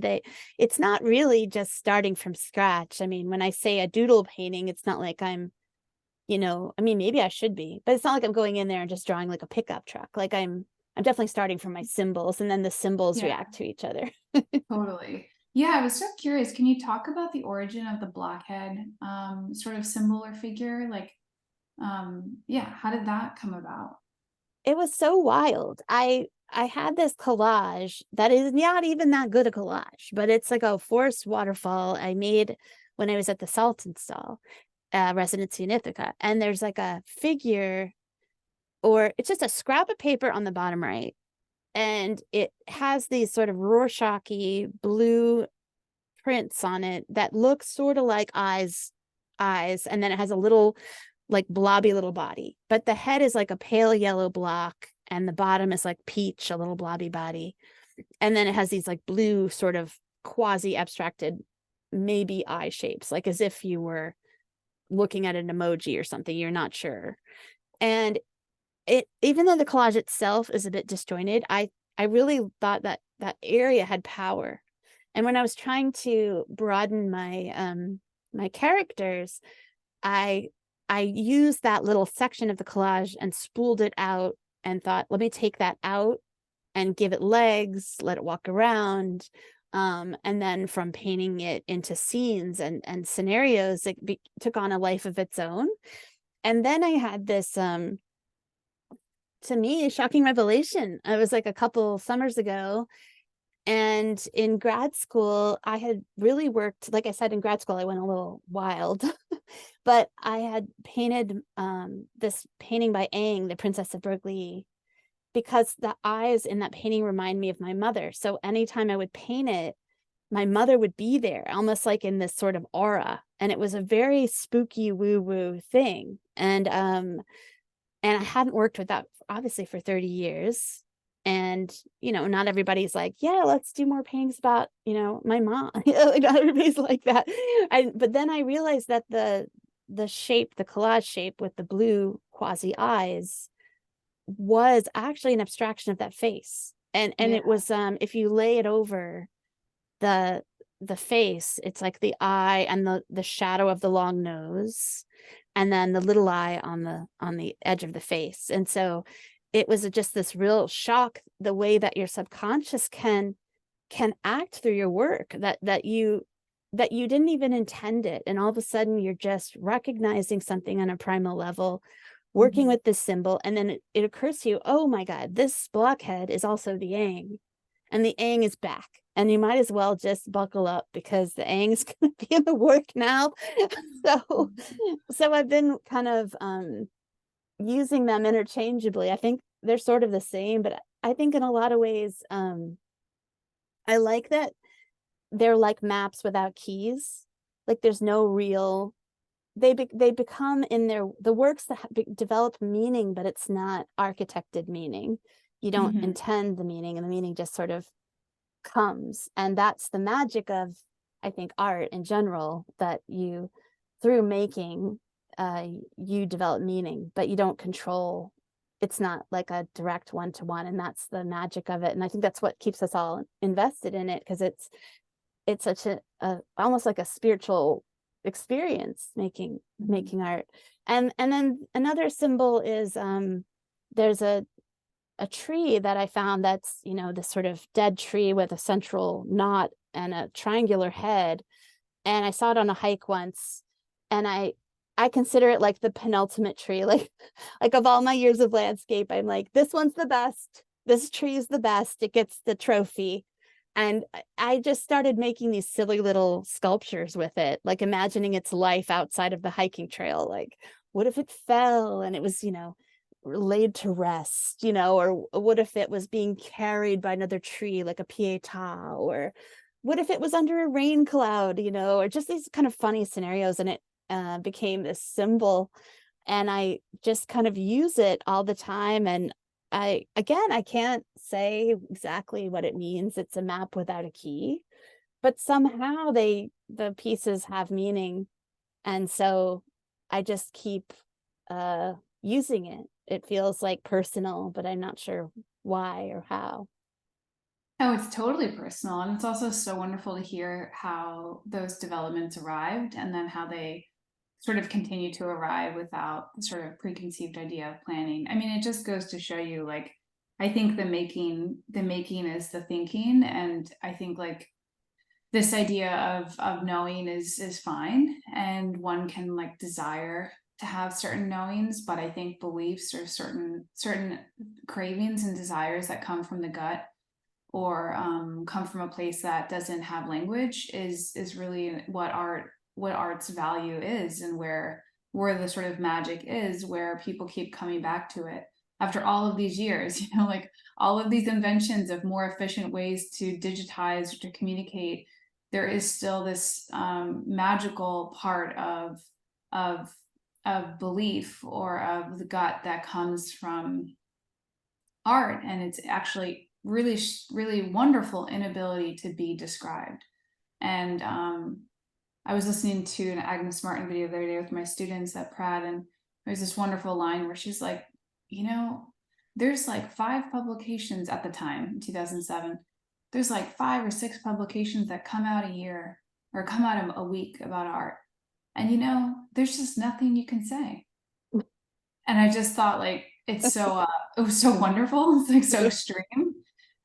it's not really just starting from scratch. I mean, when I say a doodle painting, it's not like I'm, I mean, maybe I should be, but it's not like I'm going in there and just drawing like a pickup truck. Like I'm definitely starting from my symbols, and then the symbols yeah, react to each other. totally. Yeah, I was so curious, can you talk about the origin of the blockhead sort of symbol or figure? Like yeah, how did that come about? It was so wild. I had this collage that is not even that good a collage, but it's like a forest waterfall I made when I was at the Saltonstall residency in Ithaca. And there's like a figure, or it's just a scrap of paper on the bottom right. And it has these sort of Rorschach-y blue prints on it that look sort of like eyes. And then it has a little like blobby little body, but the head is like a pale yellow block and the bottom is like peach, a little blobby body. And then it has these like blue sort of quasi abstracted maybe eye shapes, like as if you were looking at an emoji or something, you're not sure. And it, even though the collage itself is a bit disjointed, I really thought that that area had power. And when I was trying to broaden my characters, I I used that little section of the collage and spooled it out and thought, let me take that out and give it legs, let it walk around. And then from painting it into scenes and scenarios, it took on a life of its own. And then I had this, to me, shocking revelation. I was like a couple summers ago, and in grad school, I had really worked, like I said, in grad school, I went a little wild, but I had painted this painting by Aang, The Princess of Burglee, because the eyes in that painting remind me of my mother. So anytime I would paint it, my mother would be there, almost like in this sort of aura. And it was a very spooky woo-woo thing. And I hadn't worked with that obviously for 30 years. And, not everybody's like, yeah, let's do more paintings about, my mom. Like not everybody's like that. But then I realized that the shape, the collage shape with the blue quasi eyes was actually an abstraction of that face. And Yeah. it was if you lay it over the the face, it's like the eye and the shadow of the long nose, and then the little eye on the edge of the face. And so it was just this real shock, the way that your subconscious can act through your work, that you didn't even intend it, and all of a sudden you're just recognizing something on a primal level, working Mhm. with this symbol, and then it occurs to you, oh my god, this blockhead is also the yang, and the ang is back, and you might as well just buckle up because the ang is going to be in the work now. so Mhm. so I've been kind of using them interchangeably. I think they're sort of the same, but I think in a lot of ways, I like that they're like maps without keys. Like there's no real, they become in the works that develop meaning, but it's not architected meaning. You don't Mhm. intend the meaning, and the meaning just sort of comes. And that's the magic of, I think, art in general, that you, through making, you develop meaning, but you don't control. It's not like a direct one-to-one, and that's the magic of it. And I think that's what keeps us all invested in it, because it's such a almost like a spiritual experience, Mhm. making art. And then another symbol is there's a tree that I found that's, this sort of dead tree with a central knot and a triangular head. And I saw it on a hike once, and I consider it like the penultimate tree. Like of all my years of landscape, I'm like, this one's the best. This tree is the best. It gets the trophy. And I just started making these silly little sculptures with it, like imagining its life outside of the hiking trail. Like, what if it fell and it was, laid to rest, or what if it was being carried by another tree like a pieta, or what if it was under a rain cloud, or just these kind of funny scenarios. And it became this symbol, and I just kind of use it all the time. And I can't say exactly what it means. It's a map without a key, but somehow the pieces have meaning. And so I just keep uh using it. It feels like personal, but I'm not sure why or how. Oh, it's totally personal. And it's also so wonderful to hear how those developments arrived and then how they sort of continue to arrive without the sort of preconceived idea of planning. I mean, it just goes to show you like I think the making is the thinking. And I think like this idea of knowing is fine. And one can like desire to have certain knowings, but I think beliefs or certain cravings and desires that come from the gut or come from a place that doesn't have language is really what art's value is, and where the sort of magic is, where people keep coming back to it after all of these years. Like all of these inventions of more efficient ways to digitize or to communicate, there is still this magical part of of belief or of the gut that comes from art, and it's actually really wonderful inability to be described. And I was listening to an Agnes Martin video the other day with my students at Pratt, and there's this wonderful line where she's like, you know there's like 5 publications at the time in 2007. There's like 5 or 6 publications that come out a year or come out a week about art, and there's just nothing you can say. And I just thought like it was so wonderful. It's like so extreme.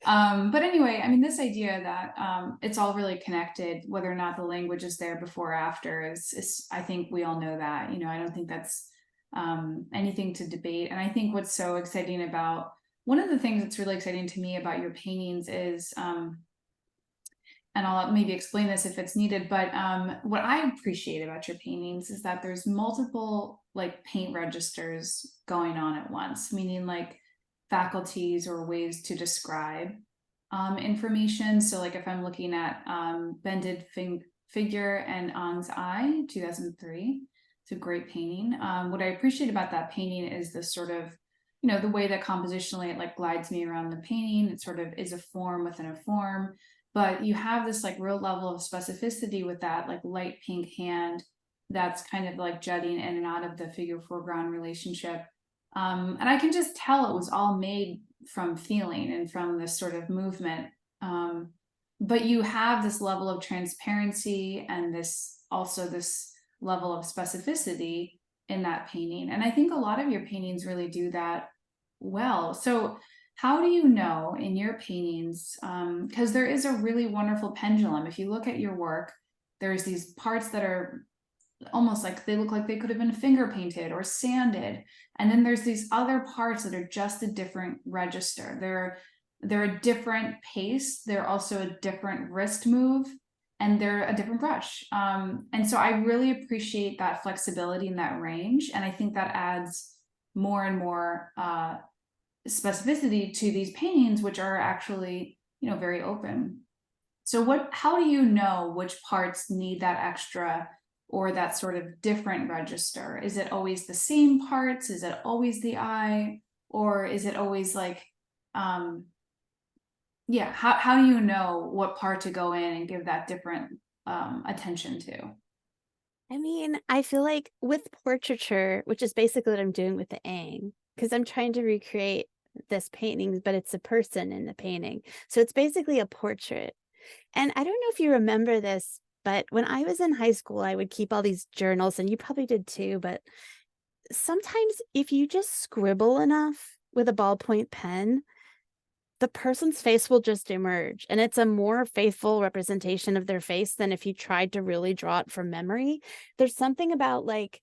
But anyway, I mean, this idea that it's all really connected, whether or not the language is there before or after, is I think we all know that. I don't think that's anything to debate. And I think what's so exciting about one of the things that's really exciting to me about your paintings is and I'll maybe explain this if it's needed, but what I appreciate about your paintings is that there's multiple like paint registers going on at once, meaning like faculties or ways to describe information. So like if I'm looking at Bended Figure and An's Eye, 2003, it's a great painting. What I appreciate about that painting is the sort of the way that compositionally it like glides me around the painting. It sort of is a form within a form, but you have this like real level of specificity with that like light pink hand that's kind of like jutting in and out of the figure foreground relationship. And I can just tell it was all made from feeling and from this sort of movement. Um, but you have this level of transparency and this level of specificity in that painting. And I think a lot of your paintings really do that well. So how do you know in your paintings, because there is a really wonderful pendulum. If you look at your work, there's these parts that are almost like they look like they could have been finger painted or sanded. And then there's these other parts that are just a different register. They're a different pace. They're also a different wrist move, and they're a different brush. And so I really appreciate that flexibility in that range. And I think that adds more and more specificity to these paintings, which are actually, very open. So how do you know which parts need that extra or that sort of different register? Is it always the same parts? Is it always the eye? Or is it always like, yeah, how do you know what part to go in and give that different attention to? I mean, I feel like with portraiture, which is basically what I'm doing with the Aang, because I'm trying to recreate this painting, but it's a person in the painting. So it's basically a portrait. And I don't know if you remember this, but when I was in high school, I would keep all these journals, and you probably did too. But sometimes if you just scribble enough with a ballpoint pen, the person's face will just emerge, and it's a more faithful representation of their face than if you tried to really draw it from memory. There's something about like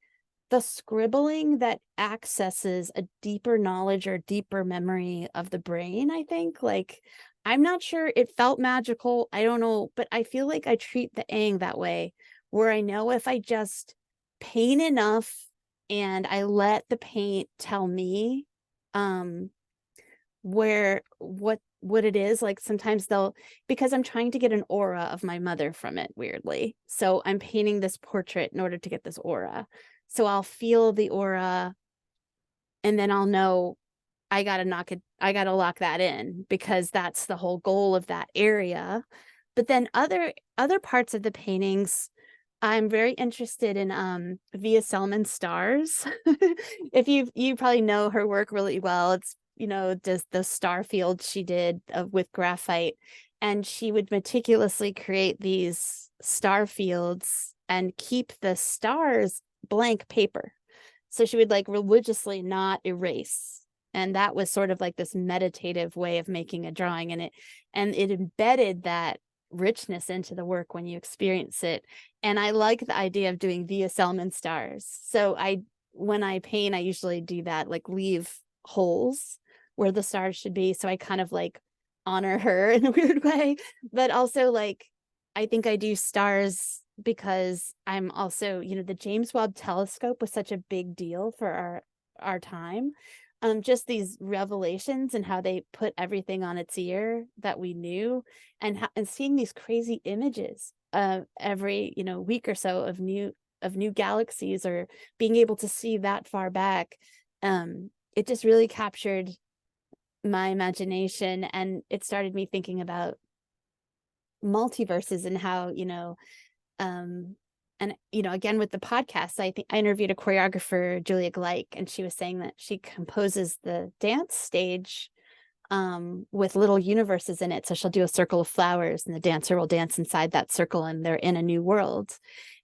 the scribbling that accesses a deeper knowledge or deeper memory of the brain, I think. Like, I'm not sure, it felt magical, I don't know, but I feel like I treat the Aang that way, where I know if I just paint enough and I let the paint tell me, um where what it is. Like sometimes they'll, because I'm trying to get an aura of my mother from it, weirdly, so I'm painting this portrait in order to get this aura. So I'll feel the aura, and then I'll know I gotta lock that in, because that's the whole goal of that area. But then other parts of the paintings, I'm very interested in Via Selman's stars. If you probably know her work really well, it's, just the star fields she did with graphite, and she would meticulously create these star fields and keep the stars blank paper. So she would like religiously not erase. And that was sort of like this meditative way of making a drawing, and it embedded that richness into the work when you experience it. And I like the idea of doing Via Selman stars. So when I paint, I usually do that, like leave holes where the stars should be. So I kind of like honor her in a weird way. But also, like, I think I do stars because I'm also, the James Webb telescope was such a big deal for our time. Just these revelations and how they put everything on its ear that we knew, and seeing these crazy images every week or so of new galaxies, or being able to see that far back. It just really captured my imagination, and it started me thinking about multiverses and how, and again with the podcast, I think I interviewed a choreographer, Julia Gleich, and she was saying that she composes the dance stage with little universes in it. So she'll do a circle of flowers, and the dancer will dance inside that circle, and they're in a new world.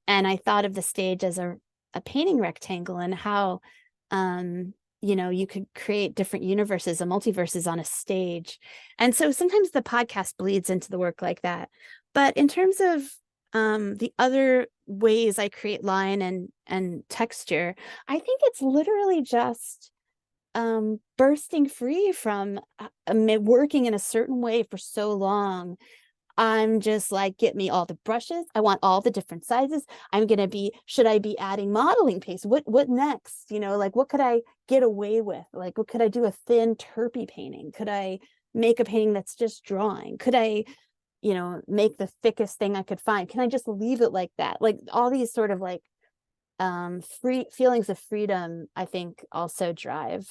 And I thought of the stage as a painting rectangle, and how you could create different universes and multiverses on a stage. And so sometimes the podcast bleeds into the work like that. But in terms of the other ways I create line and texture, I think it's literally just bursting free from working in a certain way for so long. I'm just like, get me all the brushes. I want all the different sizes. Should I be adding modeling paste? What next? Like, what could I get away with? Like, what could I do? A thin terpy painting? Could I make a painting that's just drawing? Could I, make the thickest thing I could find? Can I just leave it like that? Like, all these sort of like free feelings of freedom, I think, also drive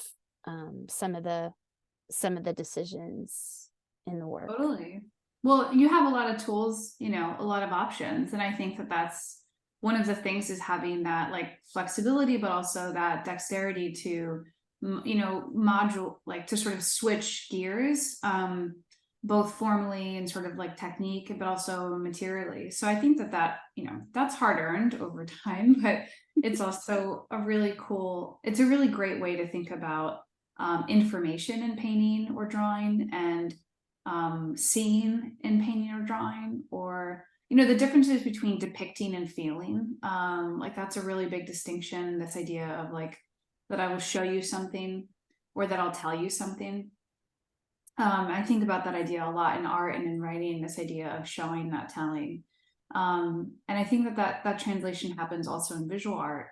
some of the decisions in the work. Totally. Well, you have a lot of tools, you know, a lot of options. And I think that that's one of the things is having that like flexibility, but also that dexterity to, you know, module, like to sort of switch gears, both formally and sort of like technique, but also materially. So I think that that, you know, that's hard earned over time, but it's also a really cool, it's a really great way to think about information in painting or drawing, and seeing in painting or drawing, or you know the differences between depicting and feeling. Like that's a really big distinction, this idea of like that I will show you something or that I'll tell you something. I think about that idea a lot in art and in writing, this idea of showing, not telling. And I think that that translation happens also in visual art.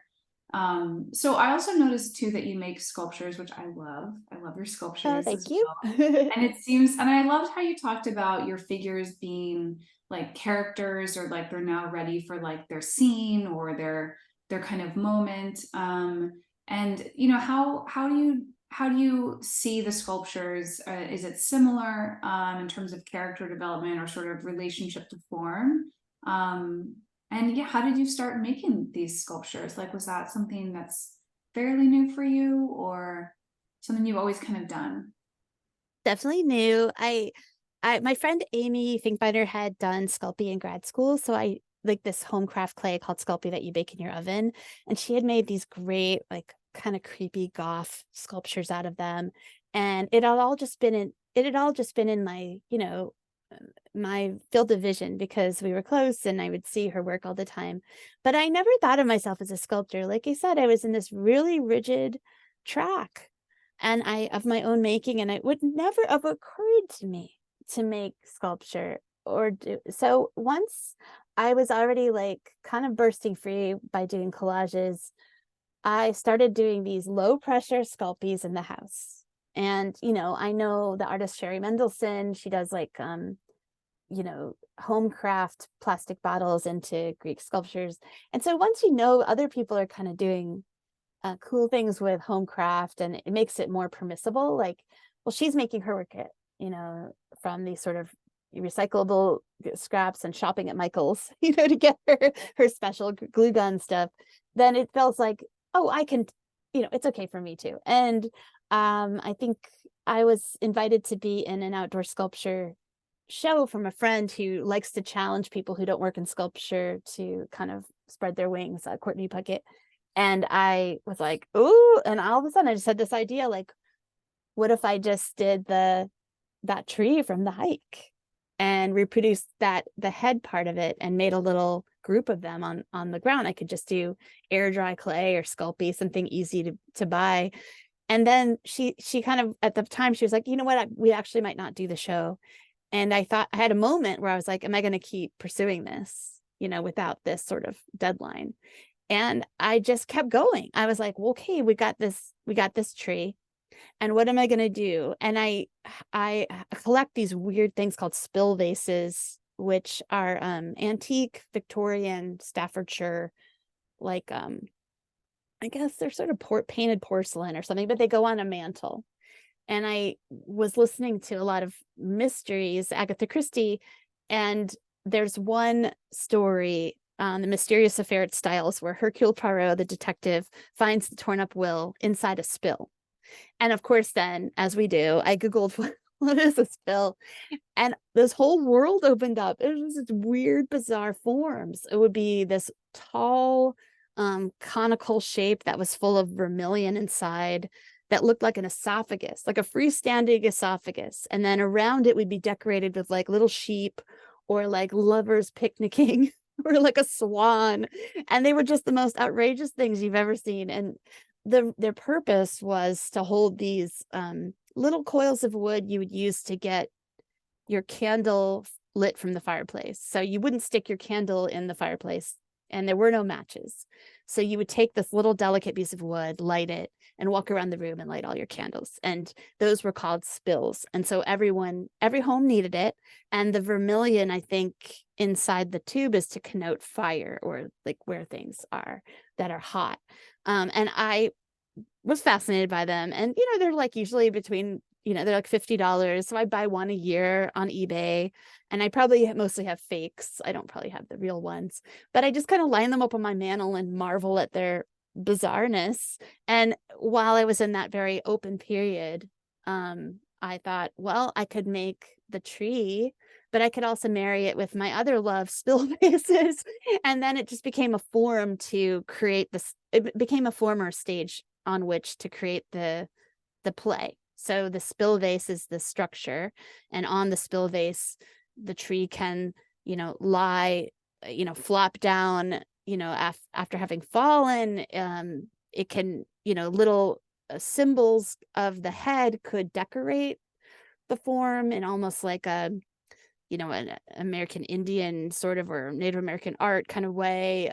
So I also noticed too that you make sculptures, which I love. I love your Oh, sculptures thank as you. well. And it seems, and I loved how you talked about your figures being like characters, or like they're now ready for like their scene or their kind of moment. And you know, how do you see the sculptures? Is it similar in terms of character development or sort of relationship to form? Um, and yeah, how did you start making these sculptures? Like, was that something that's fairly new for you, or something you've always kind of done? Definitely new. My friend Amy Finkbeiner had done Sculpey in grad school, so I like this home craft clay called Sculpey that you bake in your oven, and she had made these great, like kind of creepy goth sculptures out of them, and it had all just been in my, my field of vision because we were close and I would see her work all the time. But I never thought of myself as a sculptor. Like I said, I was in this really rigid track and I of my own making, and it would never have occurred to me to make sculpture or do so. Once I was already like kind of bursting free by doing collages, I started doing these low pressure sculpies in the house. And I know the artist Sherry Mendelson. She does like home craft plastic bottles into Greek sculptures. And so once other people are kind of doing cool things with home craft, and it makes it more permissible. Like, well, she's making her work from these sort of recyclable scraps and shopping at Michael's, to get her special glue gun stuff. Then it feels like, oh, I can, it's okay for me too. And I think I was invited to be in an outdoor sculpture show from a friend who likes to challenge people who don't work in sculpture to kind of spread their wings, Courtney Puckett. And I was like, ooh, and all of a sudden I just had this idea, like, what if I just did that tree from the hike and reproduced the head part of it and made a little group of them on the ground. I could just do air dry clay or Sculpey, something easy to buy. And then she kind of, at the time, she was like, you know what, we actually might not do the show. And I had a moment where I was like, am I going to keep pursuing this, without this sort of deadline? And I just kept going. I was like, well, okay, we got this tree. And what am I going to do? And I collect these weird things called spill vases, which are antique Victorian Staffordshire, like I guess they're sort of painted porcelain or something, but they go on a mantle. And I was listening to a lot of mysteries, Agatha Christie, and there's one story, The Mysterious Affair at Styles, where Hercule Poirot, the detective, finds the torn up will inside a spill. And of course, then, as we do, I Googled what is a spill? And this whole world opened up. It was this weird, bizarre forms. It would be this tall, conical shape that was full of vermilion inside, that looked like an esophagus, like a freestanding esophagus. And then around it would be decorated with like little sheep or like lovers picnicking or like a swan. And they were just the most outrageous things you've ever seen. And their purpose was to hold these little coils of wood you would use to get your candle lit from the fireplace. So you wouldn't stick your candle in the fireplace, and there were no matches. So you would take this little delicate piece of wood, light it, and walk around the room and light all your candles. And those were called spills. And so every home needed it. And the vermilion, I think, inside the tube is to connote fire, or like where things are that are hot. And I was fascinated by them. And, they're like usually between, they're like $50. So I buy one a year on eBay, and I probably mostly have fakes. I don't probably have the real ones, but I just kind of line them up on my mantle and marvel at their bizarreness. And while I was in that very open period, I thought, well, I could make the tree, but I could also marry it with my other love, spill vases. And then it just became a form to create this. It became a form or a stage on which to create the play. So the spill vase is the structure, and on the spill vase, the tree can, lie, flop down, after having fallen. It can, little symbols of the head could decorate the form in almost like a, an American Indian sort of, or Native American art kind of way.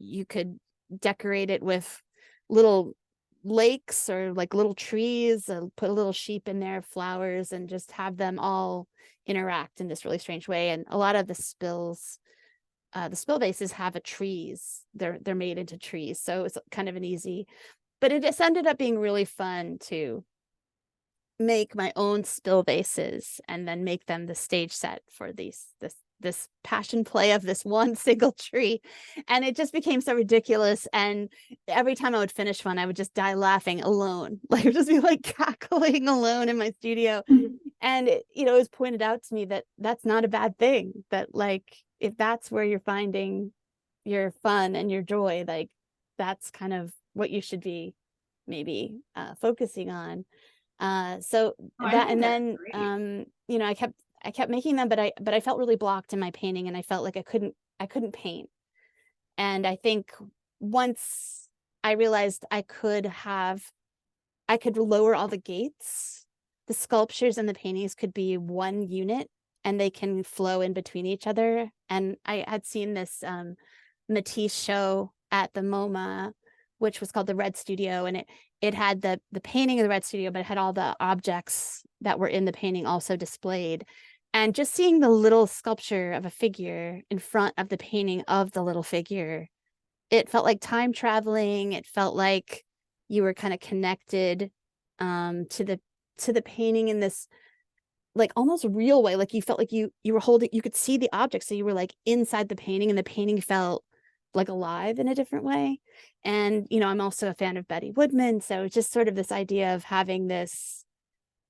You could decorate it with little lakes or like little trees, put a little sheep in there, flowers, and just have them all interact in this really strange way. And a lot of the spill vases have a trees. They're made into trees, so it's kind of an easy. But it just ended up being really fun to make my own spill vases and then make them the stage set for this passion play of this one single tree. And it just became so ridiculous. And every time I would finish one, I would just die laughing alone. Like, just be like cackling alone in my studio. And it was pointed out to me that that's not a bad thing, that like, if that's where you're finding your fun and your joy, like that's kind of what you should be maybe focusing on. So Oh, I that, think and that's then, great. I kept making them, but I felt really blocked in my painting, and I felt like I couldn't paint. And I think once I realized I could lower all the gates, the sculptures and the paintings could be one unit, and they can flow in between each other. And I had seen this Matisse show at the MoMA, which was called the Red Studio, and it had the painting of the Red Studio, but it had all the objects that were in the painting also displayed. And just seeing the little sculpture of a figure in front of the painting of the little figure, it felt like time traveling. It felt like you were kind of connected to the painting in this like almost real way. Like you felt like you were holding, you could see the object, so you were like inside the painting, and the painting felt like alive in a different way. And I'm also a fan of Betty Woodman, so it's just sort of this idea of having this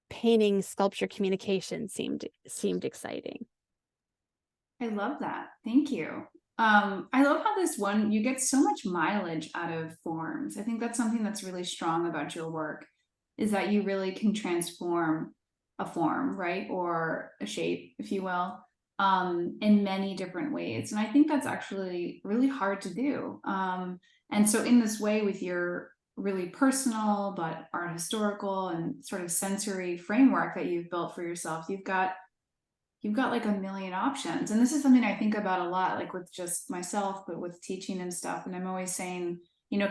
painting sculpture communication seemed exciting. I love that. Thank you. I love how this one, you get so much mileage out of forms. I think that's something that's really strong about your work, is that you really can transform a form, right? Or a shape, if you will, in many different ways. And I think that's actually really hard to do. And so in this way, with your really personal but art historical and sort of sensory framework that you've built for yourself, you've got like a million options. And this is something I think about a lot, like with just myself, but with teaching and stuff. And I'm always saying,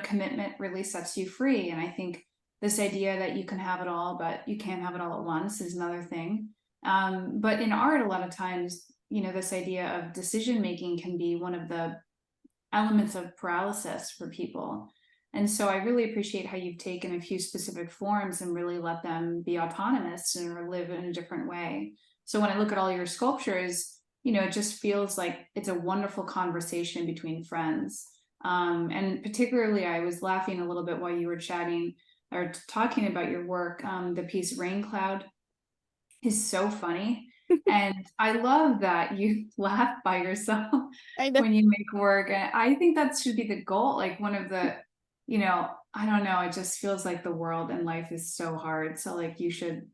commitment really sets you free. And I think this idea that you can have it all, but you can't have it all at once is another thing. But in art, a lot of times, this idea of decision making can be one of the elements of paralysis for people. And so I really appreciate how you've taken a few specific forms and really let them be autonomous and live in a different way. So when I look at all your sculptures, it just feels like it's a wonderful conversation between friends. And particularly, I was laughing a little bit while you were chatting or talking about your work. The piece Rain Cloud is so funny. And I love that you laugh by yourself I know. when you make work. And I think that should be the goal. Like one of the, I don't know, it just feels like the world and life is so hard. So like you should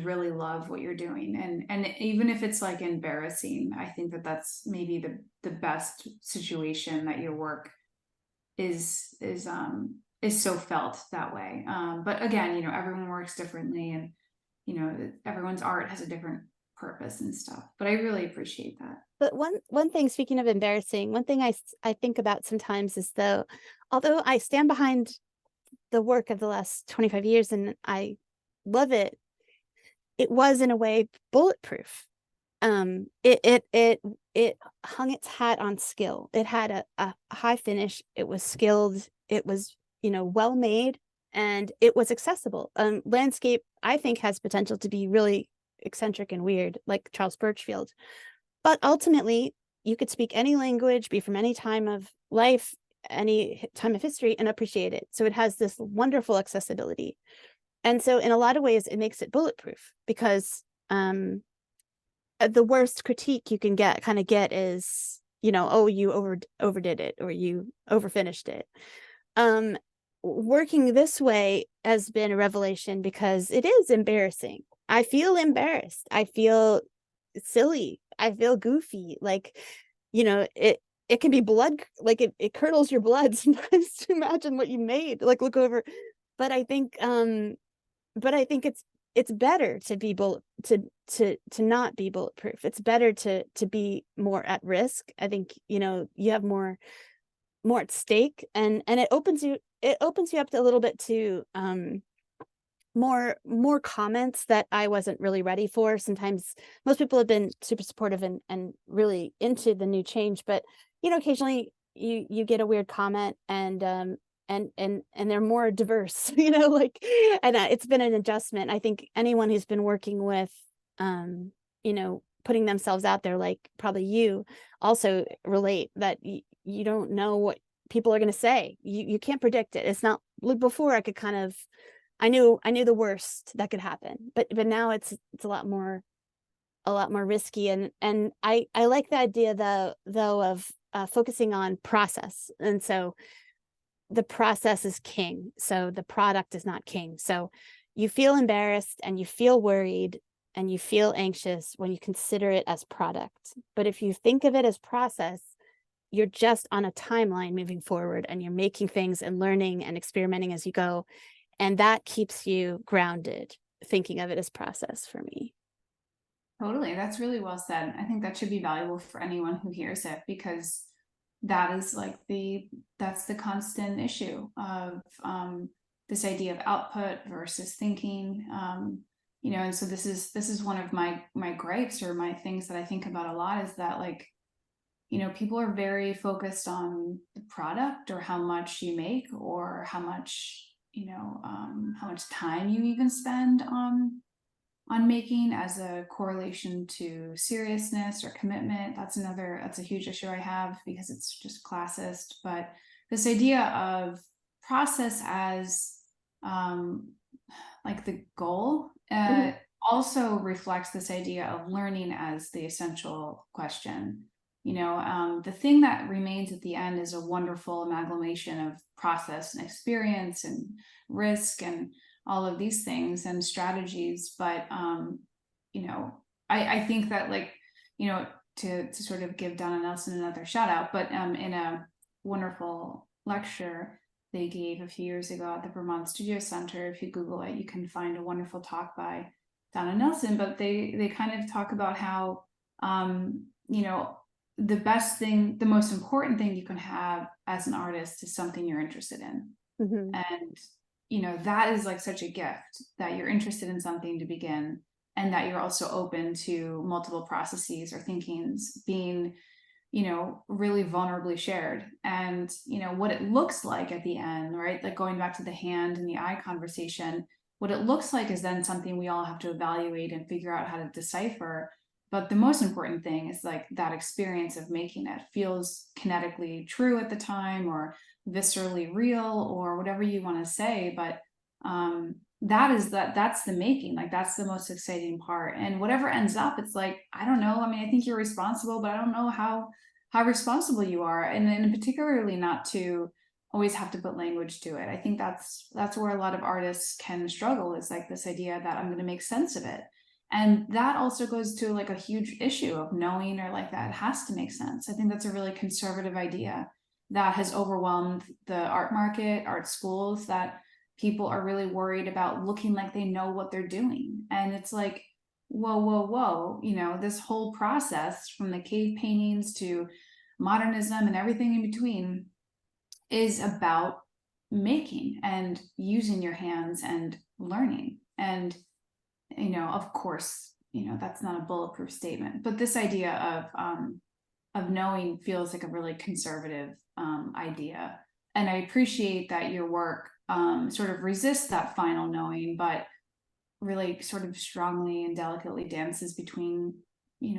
really love what you're doing. And even if it's like embarrassing, I think that that's maybe the best situation that your work is so felt that way. But again, everyone works differently, and everyone's art has a different purpose and stuff. But I really appreciate that. But one thing, speaking of embarrassing, one thing I think about sometimes is, though, although I stand behind the work of the last 25 years and I love it, it was in a way bulletproof. It hung its hat on skill. It had a high finish. It was skilled. It was, well made, and it was accessible. Landscape, I think, has potential to be really eccentric and weird, like Charles Birchfield. But ultimately, you could speak any language, be from any time of life, any time of history, and appreciate it. So it has this wonderful accessibility. And so in a lot of ways, it makes it bulletproof because the worst critique you can get is, oh, you overdid it, or you overfinished it. Um, Working this way has been a revelation because it is embarrassing. I feel embarrassed. I feel silly. I feel goofy. Like, it can be blood, like it curdles your blood sometimes to imagine what you made. Like look over. But I think it's better to be to not be bulletproof. It's better to be more at risk. I think, you have more at stake, and it opens you up to a little bit to more comments that I wasn't really ready for. Sometimes most people have been super supportive and really into the new change, but occasionally you get a weird comment, and they're more diverse, like, and it's been an adjustment. I think anyone who's been working with putting themselves out there, like probably you also relate that you don't know what people are going to say. You can't predict it. It's not like before. I could kind of, I knew the worst that could happen, but now it's a lot more risky, and I like the idea though of focusing on process. And so the process is king, so the product is not king. So you feel embarrassed and you feel worried and you feel anxious when you consider it as product. But if you think of it as process, you're just on a timeline moving forward, and you're making things and learning and experimenting as you go. And that keeps you grounded, thinking of it as process for me. Totally. That's really well said. I think that should be valuable for anyone who hears it, because that is like that's the constant issue of this idea of output versus thinking. And so this is one of my gripes, or my things that I think about a lot, is that, like, people are very focused on the product, or how much you make, or how much time you even spend on making, as a correlation to seriousness or commitment. That's a huge issue I have, because it's just classist. But this idea of process as like the goal Mhm. also reflects this idea of learning as the essential question. The thing that remains at the end is a wonderful amalgamation of process and experience and risk and all of these things and strategies. But I think that, like, to sort of give Donna Nelson another shout out, but in a wonderful lecture they gave a few years ago at the Vermont Studio Center, if you Google it, you can find a wonderful talk by Donna Nelson. But they kind of talk about how the best thing, the most important thing you can have as an artist is something you're interested in. Mhm. And that is like such a gift, that you're interested in something to begin, and that you're also open to multiple processes or thinkings being really vulnerably shared. And what it looks like at the end, right, like going back to the hand and the eye conversation, what it looks like is then something we all have to evaluate and figure out how to decipher. But the most important thing is, like, that experience of making it feels kinetically true at the time, or viscerally real, or whatever you want to say. But that's the making, like, that's the most exciting part. And whatever ends up, it's like, I don't know, I mean, I think you're responsible, but I don't know how responsible you are. And then particularly not to always have to put language to it. I think that's where a lot of artists can struggle, is like this idea that I'm going to make sense of it. And that also goes to like a huge issue of knowing, or like that it has to make sense. I think that's a really conservative idea that has overwhelmed the art market, art schools, that people are really worried about looking like they know what they're doing. And it's like, whoa, whoa, whoa, this whole process from the cave paintings to modernism and everything in between is about making and using your hands and learning. And of course, that's not a bulletproof statement, but this idea of knowing feels like a really conservative idea. And I appreciate that your work sort of resist that final knowing, but really sort of strongly and delicately dances between,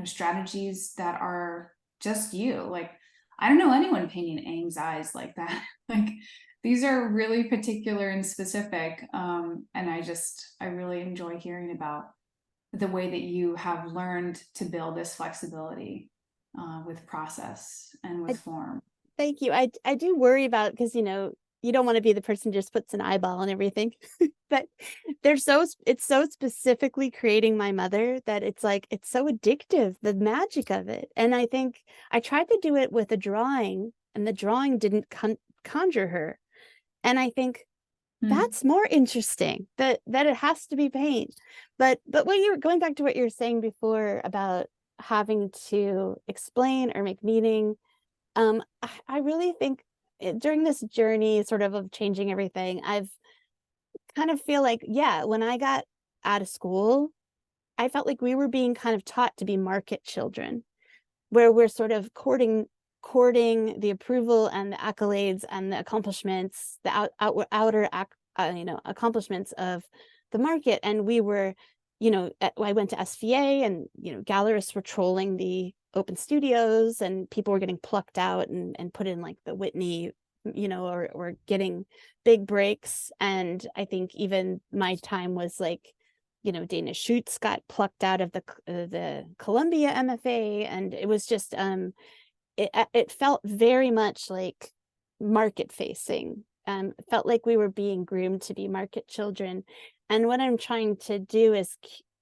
strategies that are just you. Like, I don't know anyone painting Aang's eyes like that. Like, these are really particular and specific. And I really enjoy hearing about the way that you have learned to build this flexibility with process and with I, form. thank you. I do worry about, because you don't want to be the person who just puts an eyeball on everything. But it's so specifically creating my mother that it's like it's so addictive, the magic of it. And I think I tried to do it with a drawing, and the drawing didn't conjure her. And I think Hmm. that's more interesting, that it has to be paint. But what you're going back to what you were saying before about having to explain or make meaning, I really think during this journey sort of changing everything, I've kind of feel like, yeah, when I got out of school, I felt like we were being kind of taught to be market children, where we're sort of courting the approval and the accolades and the accomplishments, the outer accomplishments of the market. And we were, I went to SVA, and gallerists were trolling the open studios, and people were getting plucked out and put in like the Whitney, or getting big breaks. And I think even my time was like, Dana Schutz got plucked out of the Columbia MFA, and it was just it felt very much like market facing. It felt like we were being groomed to be market children. And what I'm trying to do is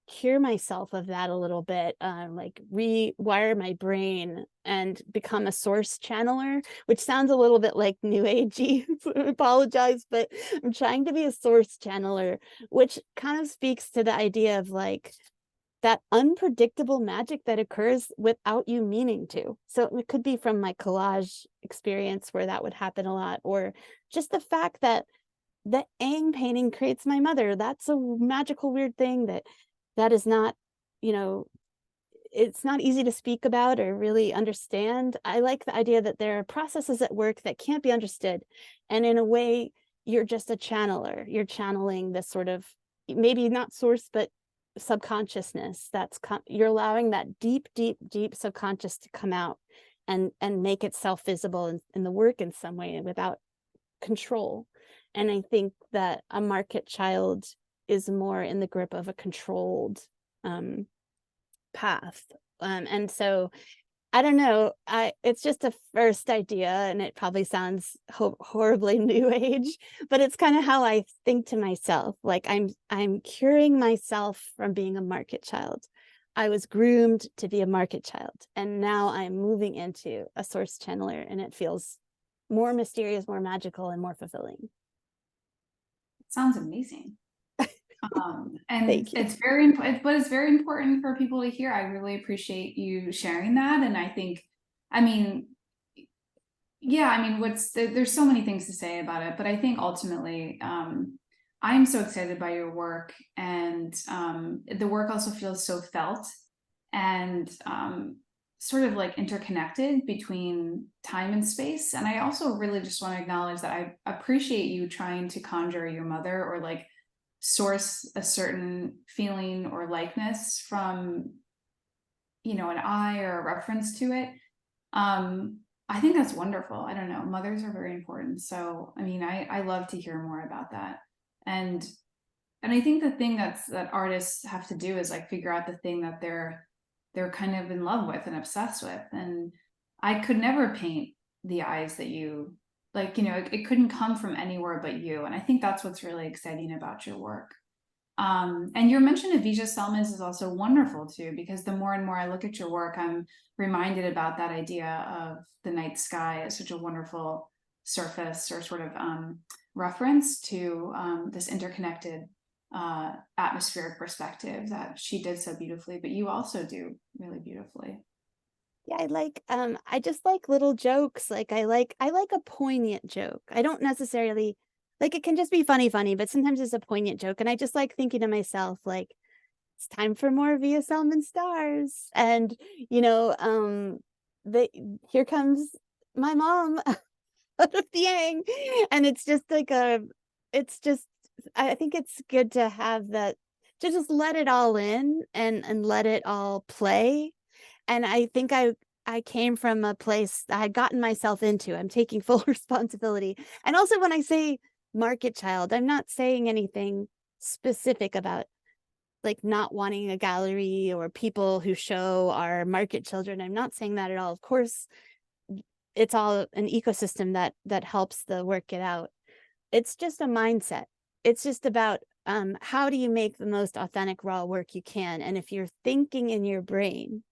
cure myself of that a little bit, like rewire my brain and become a source channeler, which sounds a little bit like new agey. So I apologize, but I'm trying to be a source channeler, which kind of speaks to the idea of like that unpredictable magic that occurs without you meaning to. So it could be from my collage experience where that would happen a lot, or just the fact that the Aang painting creates my mother. That's a magical, weird thing that is not, you know, it's not easy to speak about or really understand. I like the idea that there are processes at work that can't be understood. And in a way, you're just a channeler. You're channeling this sort of, maybe not source, but subconsciousness. You're allowing that deep, deep, deep subconscious to come out and make itself visible in the work in some way without control. And I think that a market child is more in the grip of a controlled um, path. And so I don't know. It's just a first idea, and it probably sounds horribly new age, but it's kind of how I think to myself. Like I'm curing myself from being a market child. I was groomed to be a market child, and now I'm moving into a source channeler, and it feels more mysterious, more magical, and more fulfilling. Sounds amazing. And Thank you. it's very important, but it's very important for people to hear. I really appreciate you sharing that. And I think, I mean, yeah, I mean, there's so many things to say about it, but I think ultimately, I'm so excited by your work, and the work also feels so felt and sort of like interconnected between time and space. And I also really just want to acknowledge that I appreciate you trying to conjure your mother, or like source a certain feeling or likeness from, an eye or a reference to it. I think that's wonderful. I don't know, mothers are very important, so I mean, I love to hear more about that. And and I think the thing that artists have to do is like figure out the thing that they're kind of in love with and obsessed with. And I could never paint the eyes that you like, it couldn't come from anywhere but you. And I think that's what's really exciting about your work. And your mention of Vija Selmas is also wonderful too, because the more and more I look at your work, I'm reminded about that idea of the night sky as such a wonderful surface, or sort of reference to this interconnected atmospheric perspective that she did so beautifully, but you also do really beautifully. Yeah, I just like little jokes. Like I like a poignant joke. I don't necessarily like, it can just be funny, but sometimes it's a poignant joke. And I just like thinking to myself, like, it's time for more Via Selman stars. And you know, the here comes my mom out of the Yang. And it's just like it's just, I think it's good to have that, to just let it all in and let it all play. And I think I came from a place I had gotten myself into. I'm taking full responsibility. And also when I say market child, I'm not saying anything specific about like not wanting a gallery or people who show are market children. I'm not saying that at all. Of course, it's all an ecosystem that helps the work get out. It's just a mindset. It's just about how do you make the most authentic raw work you can? And if you're thinking in your brain,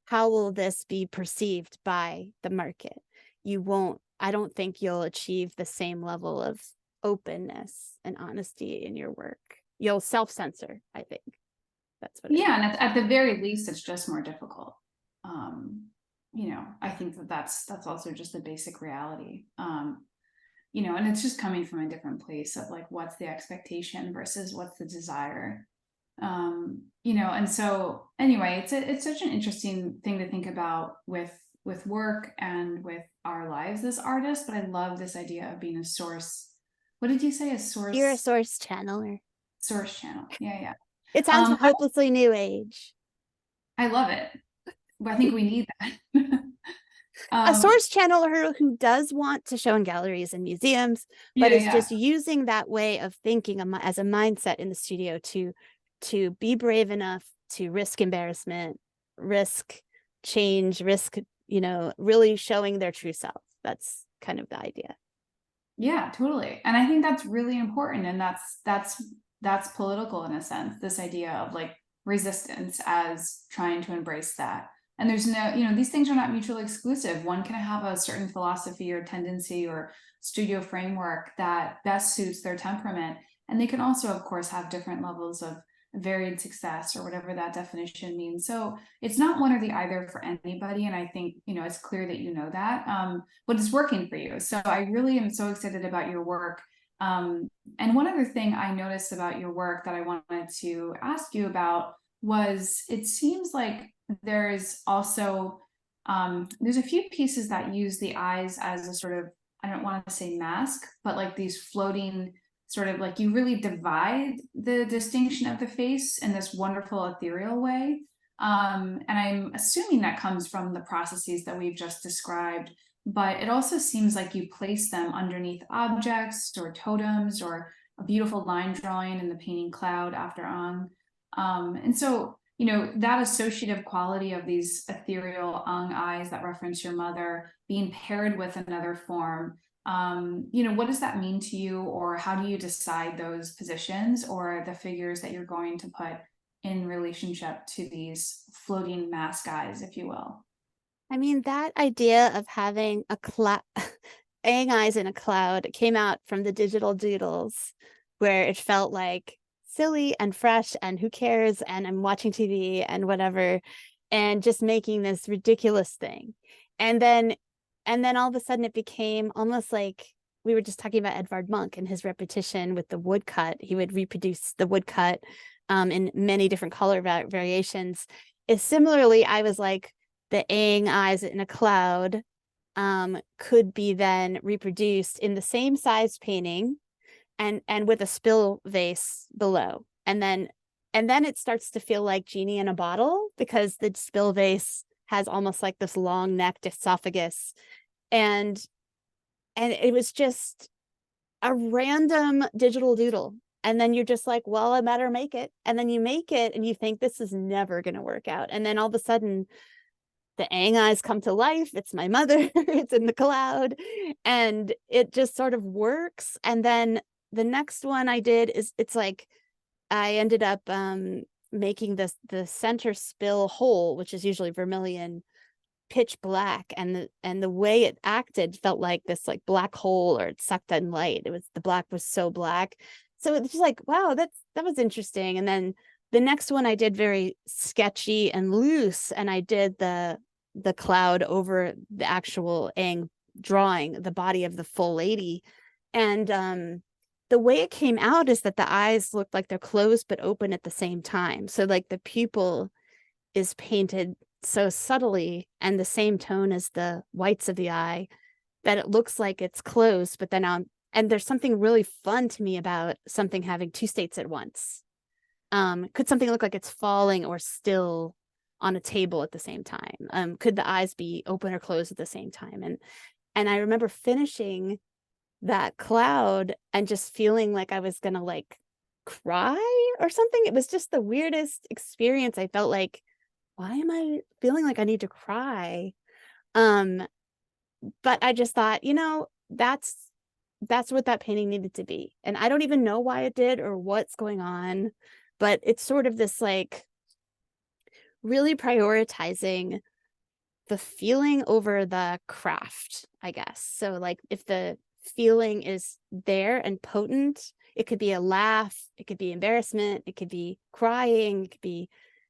how will this be perceived by the market? You won't, I don't think you'll achieve the same level of openness and honesty in your work. You'll self-censor, I think. That's what I Yeah, mean. and at the very least, it's just more difficult. You know, I think that's also just a basic reality. You know, and it's just coming from a different place of like what's the expectation versus what's the desire. You know, and so anyway, it's such an interesting thing to think about with work and with our lives as artists. But I love this idea of being a source. What did you say? A You're a source source channeler. source channel. Yeah, yeah. It sounds hopelessly new age. I love it. I think we need that. A um, source channeler who does want to show in galleries and museums, but yeah, is yeah. just using that way of thinking as a mindset in the studio to be brave enough to risk embarrassment, risk change, risk, really showing their true self. That's kind of the idea. Yeah, totally. And I think that's really important. And that's political in a sense, this idea of like resistance as trying to embrace that. And there's no, you know, these things are not mutually exclusive. One can have a certain philosophy or tendency or studio framework that best suits their temperament. And they can also, of course, have different levels of varied success or whatever that definition means. So it's not one or the either for anybody. And I think, you know, it's clear that you know that. But it's working for you. So I really am so excited about your work. And one other thing I noticed about your work that I wanted to ask you about was it seems like there's also there's a few pieces that use the eyes as a sort of, I don't want to say mask, but like these floating sort of like you really divide the distinction of the face in this wonderful ethereal way. And I'm assuming that comes from the processes that we've just described, but it also seems like you place them underneath objects or totems or a beautiful line drawing in the painting Cloud after Ang. And so, you know, that associative quality of these ethereal Ang eyes that reference your mother being paired with another form, you know, what does that mean to you, or how do you decide those positions or the figures that you're going to put in relationship to these floating mask eyes, if you will? I mean, that idea of having a cloud, Aang eyes in a cloud came out from the digital doodles, where it felt like silly and fresh and who cares, and I'm watching TV and whatever, and just making this ridiculous thing. And then all of a sudden it became almost like we were just talking about Edvard Munch and his repetition with the woodcut. He would reproduce the woodcut in many different color variations. Is similarly, I was like, the Aang eyes in a cloud could be then reproduced in the same size painting and with a spill vase below. And then it starts to feel like Genie in a bottle, because the spill vase has almost like this long necked esophagus. And it was just a random digital doodle. And then you're just like, well, I better make it. And then you make it and you think this is never going to work out. And then all of a sudden the Aang eyes come to life. It's my mother. It's in the cloud. And it just sort of works. And then the next one I did is, it's like I ended up making the center spill hole, which is usually vermilion, pitch black, and the way it acted felt like this like black hole, or it sucked in light. It was, the black was so black. So it's just like, wow, that was interesting. And then the next one I did very sketchy and loose, and I did the cloud over the actual Aang drawing the body of the full lady. And the way it came out is that the eyes looked like they're closed but open at the same time. So like the pupil is painted so subtly and the same tone as the whites of the eye, that it looks like it's closed, but then And there's something really fun to me about something having two states at once. Could something look like it's falling or still on a table at the same time? Could the eyes be open or closed at the same time? And I remember finishing that cloud and just feeling like I was gonna like cry or something. It was just the weirdest experience. I felt like, why am I feeling like I need to cry? Um, but I just thought, that's what that painting needed to be. And I don't even know why it did or what's going on, but it's sort of this like really prioritizing the feeling over the craft, I guess. So like if the feeling is there and potent, it could be a laugh, it could be embarrassment, it could be crying, it could be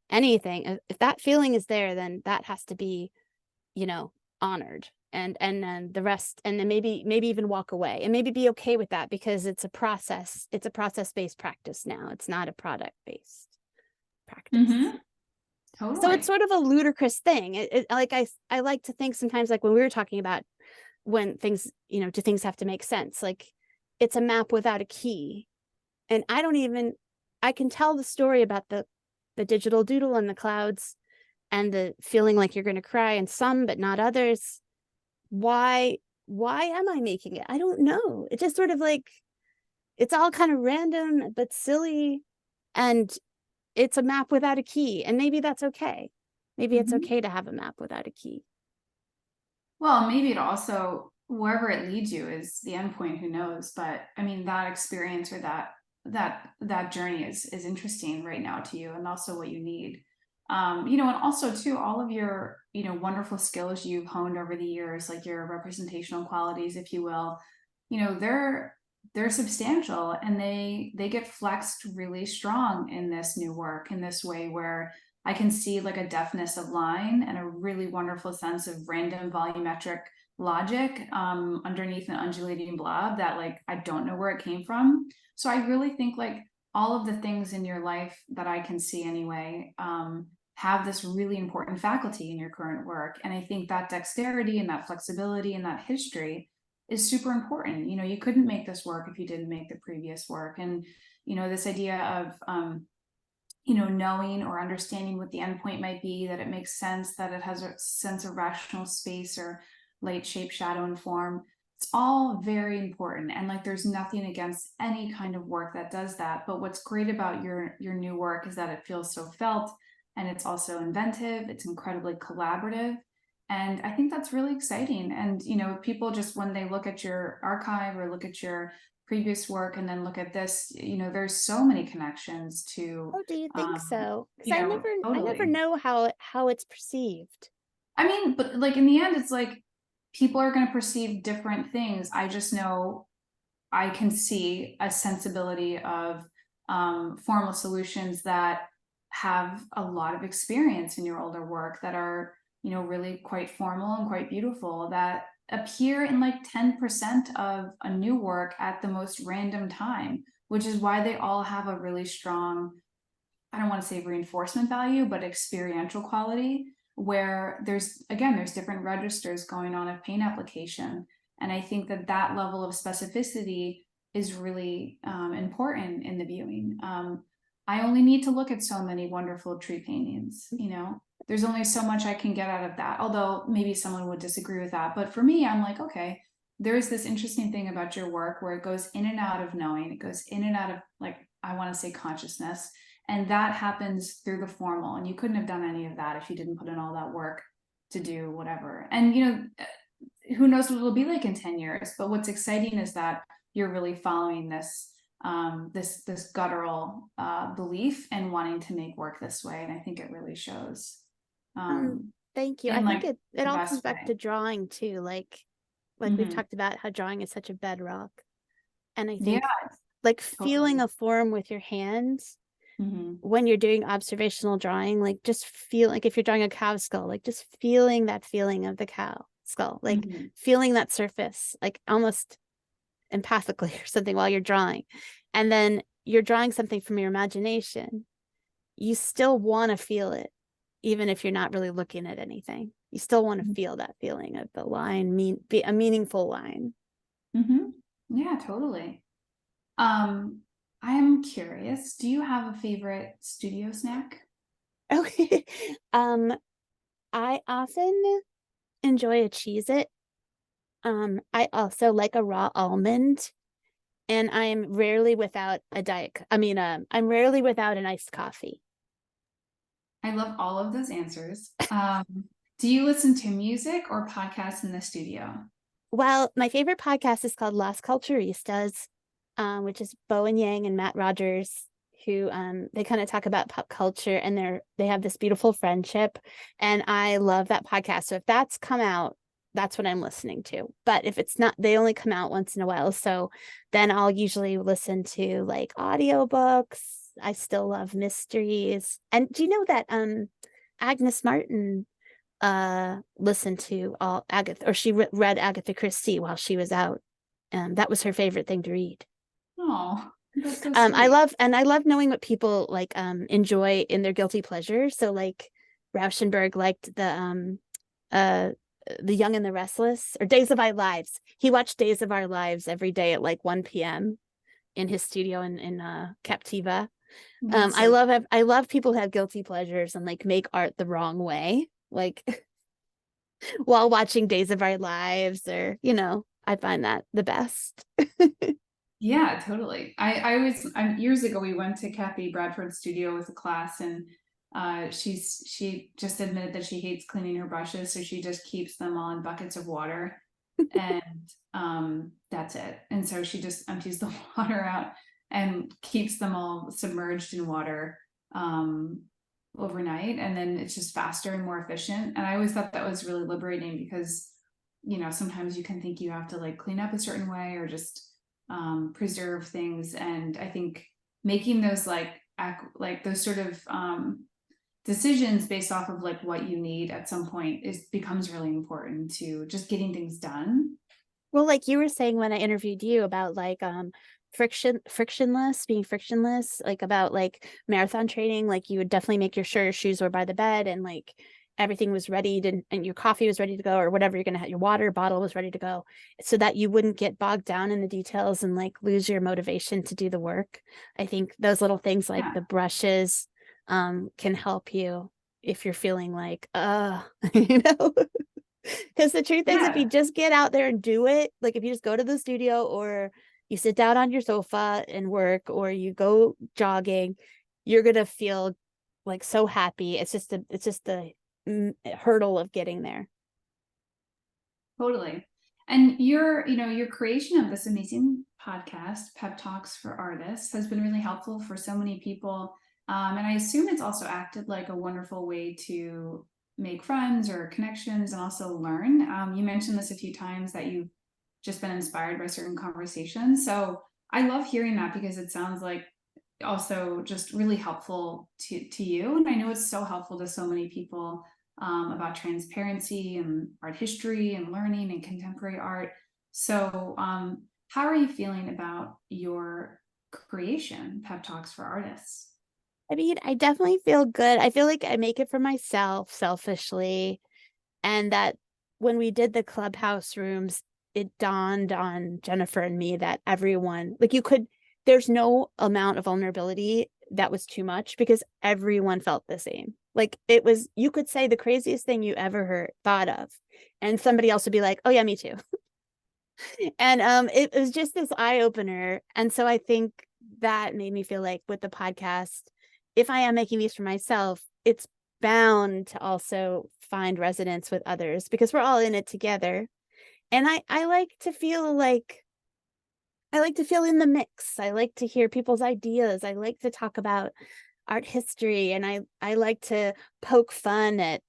anything. If that feeling is there, then that has to be, honored. And then the rest, and then maybe even walk away and maybe be okay with that, because it's a process-based practice now. It's not a product-based practice. Mm-hmm. So it's Totally. sort of a ludicrous thing. Like I like to think sometimes, like when we were talking about when things, do things have to make sense? Like it's a map without a key. And I can tell the story about the digital doodle and the clouds and the feeling like you're going to cry and some, but not others. Why am I making it? I don't know. It just sort of like, it's all kind of random, but silly. And it's a map without a key. And maybe that's okay. Maybe it's Mm-hmm. okay to have a map without a key. Well, maybe it also, wherever it leads you is the end point, who knows? But I mean, that experience or that journey is interesting right now to you, and also what you need. And also too, all of your, wonderful skills you've honed over the years, like your representational qualities, if you will, they're substantial, and they get flexed really strong in this new work in this way where I can see like a deftness of line and a really wonderful sense of random volumetric logic underneath an undulating blob that like I don't know where it came from. So I really think like all of the things in your life that I can see anyway have this really important faculty in your current work. And I think that dexterity and that flexibility and that history is super important. You couldn't make this work if you didn't make the previous work. And, this idea of, knowing or understanding what the endpoint might be, that it makes sense, that it has a sense of rational space or light, shape, shadow, and form. It's all very important. And like, there's nothing against any kind of work that does that. But what's great about your new work is that it feels so felt, and it's also inventive. It's incredibly collaborative. And I think that's really exciting. And, people just, when they look at your archive or look at your previous work and then look at this, there's so many connections to, Oh, do you think so? Because I never totally. know how it's perceived. I mean, but like in the end, it's like people are going to perceive different things. I just know I can see a sensibility of formal solutions that have a lot of experience in your older work that are, really quite formal and quite beautiful, that appear in like 10% of a new work at the most random time, which is why they all have a really strong, I don't want to say reinforcement value, but experiential quality, where there's different registers going on of paint application. And I think that level of specificity is really important in the viewing. I only need to look at so many wonderful tree paintings. There's only so much I can get out of that, although maybe someone would disagree with that. But for me, I'm like, okay, there's this interesting thing about your work where it goes in and out of knowing, it goes in and out of, like, I want to say consciousness, and that happens through the formal, and you couldn't have done any of that if you didn't put in all that work to do whatever. And who knows what it'll be like in 10 years, but what's exciting is that you're really following this guttural belief and wanting to make work this way, and I think it really shows Um, um Thank you. I in think like it the all comes best back way. to drawing too. Like we've Hmm. talked about how drawing is such a bedrock. And I Yeah, think like feeling totally. a form with your hands Hmm. when you're doing observational drawing, like just feel like if you're drawing a cow skull, like just feeling that feeling of the cow skull, like Hmm. feeling that surface, like almost empathically or something while you're drawing. And then you're drawing something from your imagination. You still want to feel it, even if you're not really looking at anything. You still want to feel that feeling of the line, be a meaningful line. Hmm. Yeah, totally. Um, I am curious, do you have a favorite studio snack? Okay. Um, I often enjoy a Cheez-It. I also like a raw almond, and I'm rarely without a I'm rarely without an iced coffee. I love all of those answers. Do you listen to music or podcasts in the studio? Well, my favorite podcast is called Las Culturistas, which is Bowen Yang and Matt Rogers, who they kind of talk about pop culture, and they have this beautiful friendship, and I love that podcast. So if that's come out, that's what I'm listening to. But if it's not, they only come out once in a while. So then I'll usually listen to like audiobooks. I still love mysteries. And do you know that Agnes Martin listened to all Agatha, or she read Agatha Christie while she was out. That was her favorite thing to read. Oh, that's so I sweet. love knowing what people like enjoy in their guilty pleasures. So like Rauschenberg liked uh the Young and the Restless, or Days of Our Lives. He watched Days of Our Lives every day at like 1 p.m. in his studio in Captiva. That's so I love people who have guilty pleasures and like make art the wrong way. Like while watching Days of Our Lives, or, I find that the best. yeah, totally. Years ago we went to Kathy Bradford's studio with a class, and she just admitted that she hates cleaning her brushes, so she just keeps them all in buckets of water, and that's it. And so she just empties the water out and keeps them all submerged in water um overnight, and then it's just faster and more efficient. And I always thought that was really liberating because sometimes you can think you have to like clean up a certain way or just preserve things. And I think making those like those sort of decisions based off of like what you need at some point is becomes really important to just getting things done. Well, like you were saying when I interviewed you about like being frictionless, like about like marathon training, like you would definitely make sure your shoes were by the bed, and like everything was ready and your coffee was ready to go, or whatever you're gonna have, your water bottle was ready to go, so that you wouldn't get bogged down in the details and like lose your motivation to do the work. I think those little things like Yeah, the brushes can help you if you're feeling like you know. Because the truth is, if you yeah, just get out there and do it, like if you just go to the studio, or you sit down on your sofa and work, or you go jogging, you're gonna feel like so happy. It's just the hurdle of getting there. totally. And your creation of this amazing podcast, Pep Talks for Artists, has been really helpful for so many people. And I assume it's also acted like a wonderful way to make friends or connections and also learn. You mentioned this a few times that you've just been inspired by certain conversations. So I love hearing that because it sounds like also just really helpful to you. And I know it's so helpful to so many people about transparency and art history and learning and contemporary art. So, how are you feeling about your creation, Pep Talks for Artists? I mean, I definitely feel good. I feel like I make it for myself selfishly, and that when we did the clubhouse rooms, it dawned on Jennifer and me that everyone, like there's no amount of vulnerability that was too much, because everyone felt the same. Like you could say the craziest thing you ever thought of, and somebody else would be like, oh yeah, me too. And it was just this eye opener. And so I think that made me feel like with the podcast, if I am making these for myself, it's bound to also find resonance with others, because we're all in it together. And I like to feel like I like to feel in the mix. I like to hear people's ideas. I like to talk about art history, and I like to poke fun at,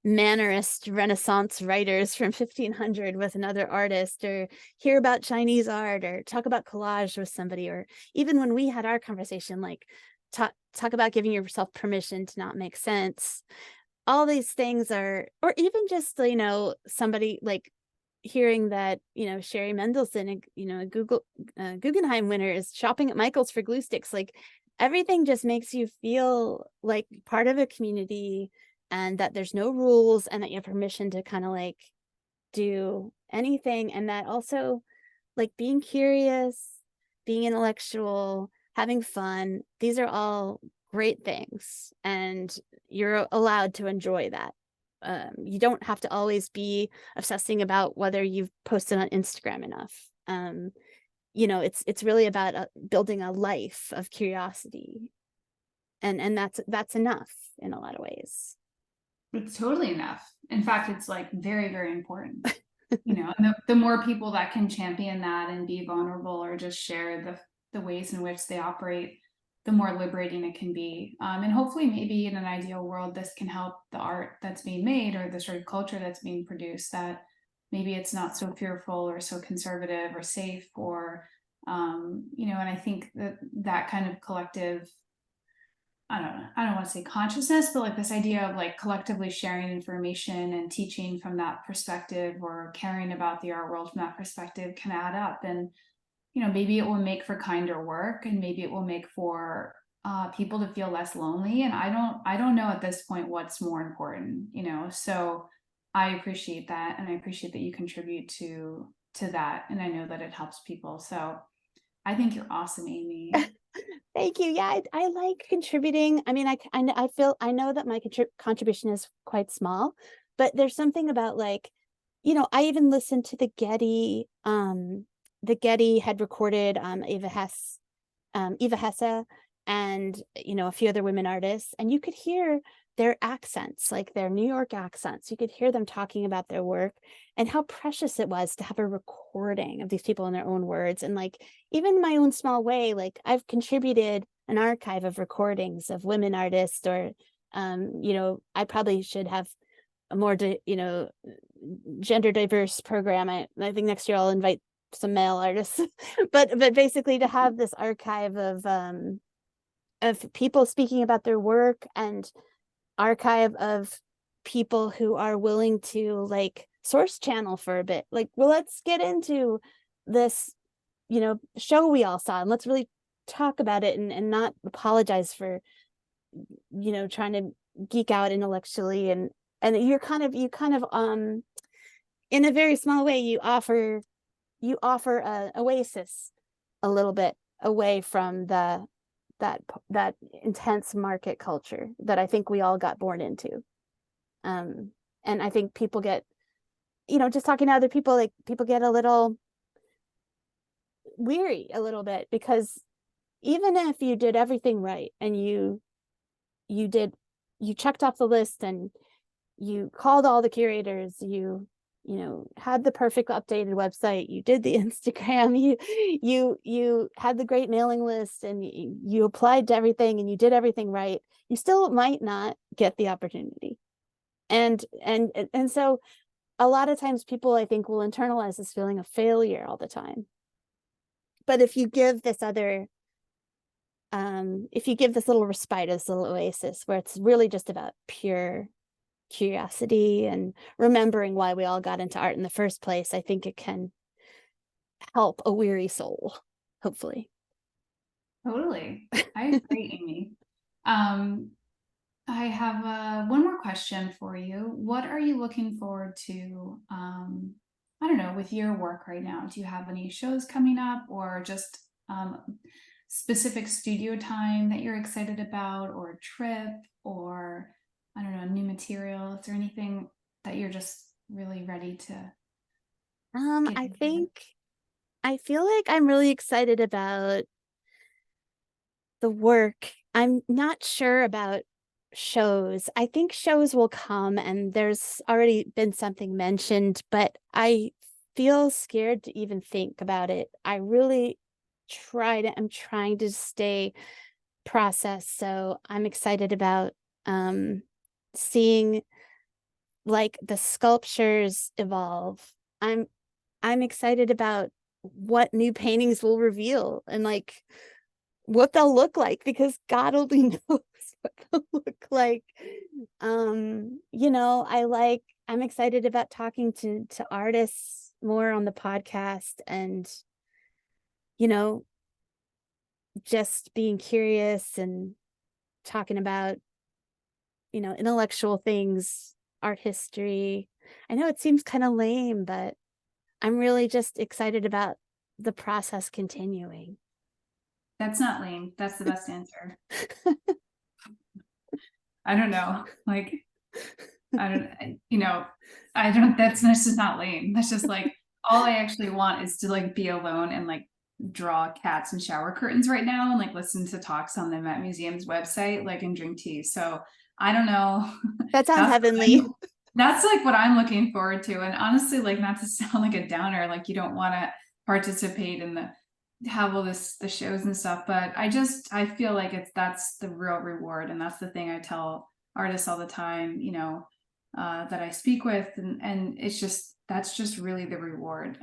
mannerist Renaissance writers from 1500 with another artist, or hear about Chinese art, or talk about collage with somebody, or even when we had our conversation, like talk about giving yourself permission to not make sense. All these things are, or even just, somebody like hearing that, Sherry Mendelson, a Guggenheim winner, is shopping at Michael's for glue sticks. Like everything just makes you feel like part of a community, and that there's no rules, and that you have permission to kind of like do anything. And that also, like being curious, being intellectual, having fun, these are all great things, and you're allowed to enjoy that. You don't have to always be obsessing about whether you've posted on Instagram enough. It's really about building a life of curiosity, and that's enough in a lot of ways. It's totally enough. In fact, it's like very, very important. And the more people that can champion that and be vulnerable or just share the ways in which they operate, the more liberating it can be. And hopefully, maybe in an ideal world, this can help the art that's being made or the sort of culture that's being produced, that maybe it's not so fearful or so conservative or safe or, and I think that kind of collective, I don't know, I don't want to say consciousness, but like this idea of like collectively sharing information and teaching from that perspective or caring about the art world from that perspective can add up. And, maybe it will make for kinder work, and maybe it will make for people to feel less lonely. And I don't know at this point what's more important, so I appreciate that. And I appreciate that you contribute to that. And I know that it helps people. So I think you're awesome, Amy. Thank you. Yeah, I like contributing. I mean, I feel I know that my contribution is quite small, but there's something about like, I even listened to the Getty had recorded Eva Hesse, and a few other women artists, and you could hear their accents, like their New York accents. You could hear them talking about their work and how precious it was to have a recording of these people in their own words. And like, even in my own small way, like I've contributed an archive of recordings of women artists, or I probably should have a more gender diverse program. I think next year I'll invite some male artists, but basically to have this archive of people speaking about their work, and archive of people who are willing to like source channel for a bit, like, well, let's get into this show we all saw, and let's really talk about it, and not apologize for trying to geek out intellectually, and you kind of in a very small way you offer a oasis a little bit away from that intense market culture that I think we all got born into. And I think people get, just talking to other people, like people get a little weary a little bit, because even if you did everything right, and you checked off the list, and you called all the curators, you had the perfect updated website, you did the Instagram, you had the great mailing list, and you applied to everything, and you did everything right, you still might not get the opportunity. And so a lot of times people, I think, will internalize this feeling of failure all the time. But if you give this little respite, this little oasis, where it's really just about pure curiosity and remembering why we all got into art in the first place, I think it can help a weary soul, hopefully. Totally. I agree, Amy. I have one more question for you. What are you looking forward to? I don't know, with your work right now. Do you have any shows coming up, or just specific studio time that you're excited about, or a trip, or I don't know, new material? Is there anything that you're just really ready to get I into? think I feel like I'm really excited about the work. I'm not sure about shows. I think shows will come, and there's already been something mentioned, but I feel scared to even think about it. I'm trying to stay processed. So I'm excited about seeing like the sculptures evolve. I'm excited about what new paintings will reveal, and like what they'll look like, because God only knows what they'll look like. I'm excited about talking to artists more on the podcast, and you know, just being curious and talking about, intellectual things, art history. I know it seems kind of lame, but I'm really just excited about the process continuing. That's not lame. That's the best answer. I don't know. Like, I don't, that's just not lame. That's just like, all I actually want is to like be alone and like draw cats and shower curtains right now and like listen to talks on the Met Museum's website, like and drink tea. So I don't know. That sounds That's heavenly. that's like what I'm looking forward to. And honestly, like not to sound like a downer, like you don't want to participate in have all the shows and stuff, but I feel like that's the real reward. And that's the thing I tell artists all the time, that I speak with. And it's just, that's just really the reward.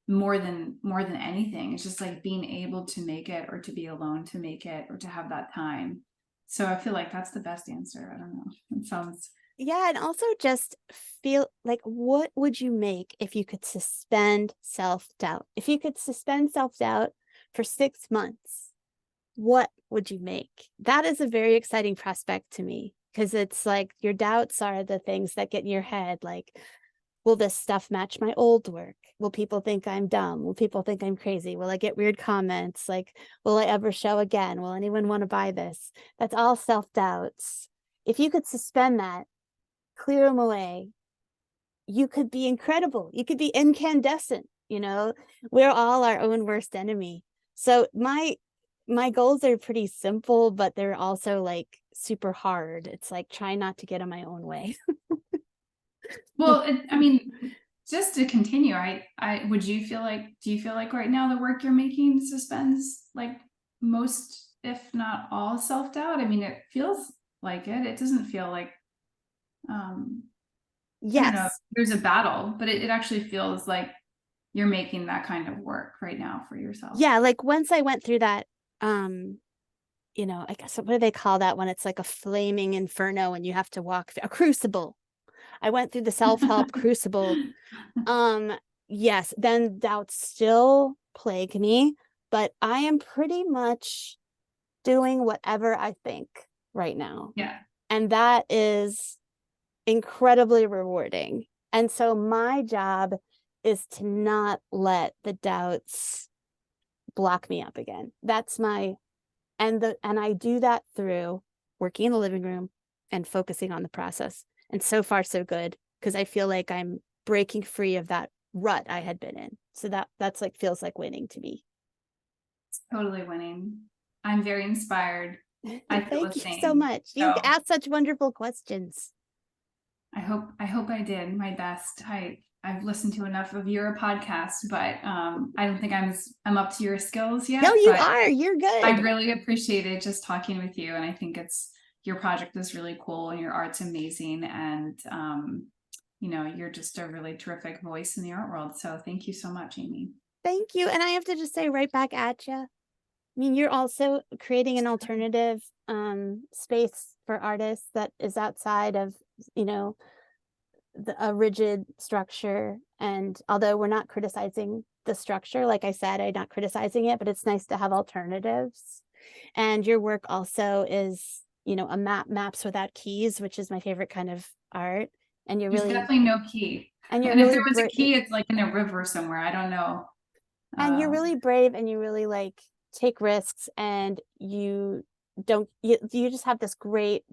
More than anything. It's just like being able to make it, or to be alone to make it, or to have that time. So I feel like that's the best answer. I don't know. It sounds Yeah, and also just feel like, what would you make if you could suspend self-doubt? If you could suspend self-doubt for 6 months, what would you make? That is a very exciting prospect to me, because it's like your doubts are the things that get in your head. Like, will this stuff match my old work? Will people think I'm dumb? Will people think I'm crazy? Will I get weird comments? Like, will I ever show again? Will anyone want to buy this? That's all self-doubts. If you could suspend that, clear them away, you could be incredible. You could be incandescent. We're all our own worst enemy. So my goals are pretty simple, but they're also like super hard. It's like trying not to get in my own way. well. I mean, just to continue, do you feel like right now the work you're making suspends like most, if not all, self doubt? I mean, it feels like it. It doesn't feel like um I don't know, Yes. there's a battle, but it actually feels like you're making that kind of work right now for yourself. Yeah, like once I went through that, I guess, what do they call that when it's like a flaming inferno and you have to walk through a crucible? I went through the self-help crucible. Um, yes, then doubts still plague me, but I am pretty much doing whatever I think right now. Yeah. And that is incredibly rewarding. And so my job is to not let the doubts block me up again. That's my and I do that through working in the living room and focusing on the process. And so far so good, because I feel like I'm breaking free of that rut I had been in. So that's like feels like winning to me. It's totally winning. I'm very inspired. I feel the Thank you so same. much. You So asked such wonderful questions. I hope I did my best. I've listened to enough of your podcast, but I don't think I'm up to your skills No, yet. you But are. You're I good. really appreciated just talking with you, and I think your project is really cool, and your art's amazing, and you're just a really terrific voice in the art world. So thank you so much, Amy. Thank you. And I have to just say right back at you. I mean, you're also creating an alternative space for artists that is outside of, you know, a rigid structure. And although we're not criticizing the structure, like I said, I'm not criticizing it, but it's nice to have alternatives. And your work also is, a maps without keys, which is my favorite kind of art. And There's definitely no key. you're And if really there was a key, it's like in a river somewhere. I don't know. brave, and you really like take risks, and you just have this great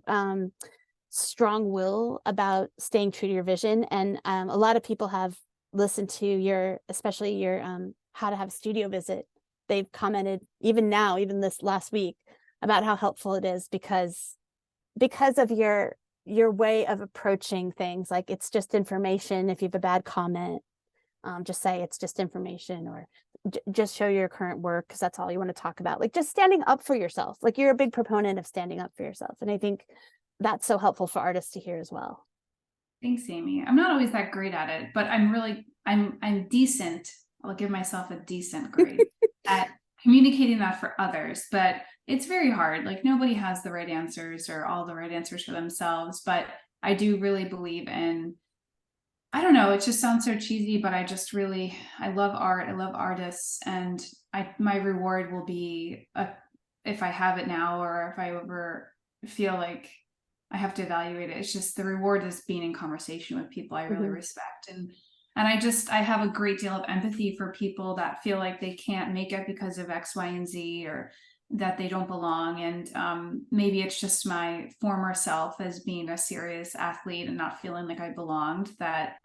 strong will about staying true to your vision. And a lot of people have listened to especially your how to have a studio visit. They've commented even this last week, about how helpful it is, because of your way of approaching things. Like, it's just information. If you have a bad comment, just say it's just information, or just show your current work, because that's all you want to talk about. Like, just standing up for yourself. Like, you're a big proponent of standing up for yourself, and I think that's so helpful for artists to hear as well. Thanks, Amy. I'm not always that great at it, but I'm decent. I'll give myself a decent grade at communicating that for others, but it's very hard. Like, nobody has the right answers or all the right answers for themselves, but I do really believe in, I don't know, it just sounds so cheesy, but I love art. I love artists, and my reward will be if I have it now, or if I ever feel like I have to evaluate it. It's just the reward is being in conversation with people I really Mhm. respect. And And I have a great deal of empathy for people that feel like they can't make it because of X, Y, and Z, or that they don't belong. And maybe it's just my former self as being a serious athlete and not feeling like I belonged, that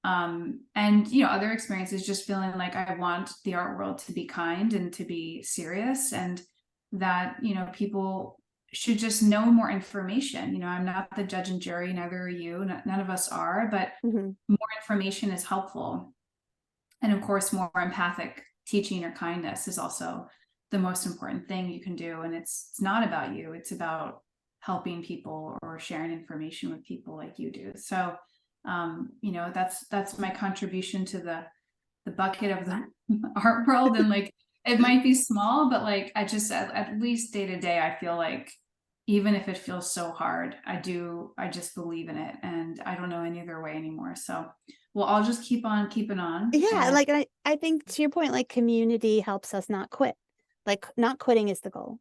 and other experiences, just feeling like I want the art world to be kind and to be serious, and that people should just know more information. I'm not the judge and jury, neither are you, none of us are, but Mhm. more information is helpful. And of course, more empathic teaching or kindness is also the most important thing you can do. And it's not about you, it's about helping people or sharing information with people like you do. So that's my contribution to the bucket of the art world. And like, it might be small, but like, I just, at least day to day, I feel like even if it feels so hard, I just believe in it, and I don't know any other way anymore. So we'll all just keep on keeping on. Yeah, And like I think to your point, like community helps us not quit. Like not quitting is the goal.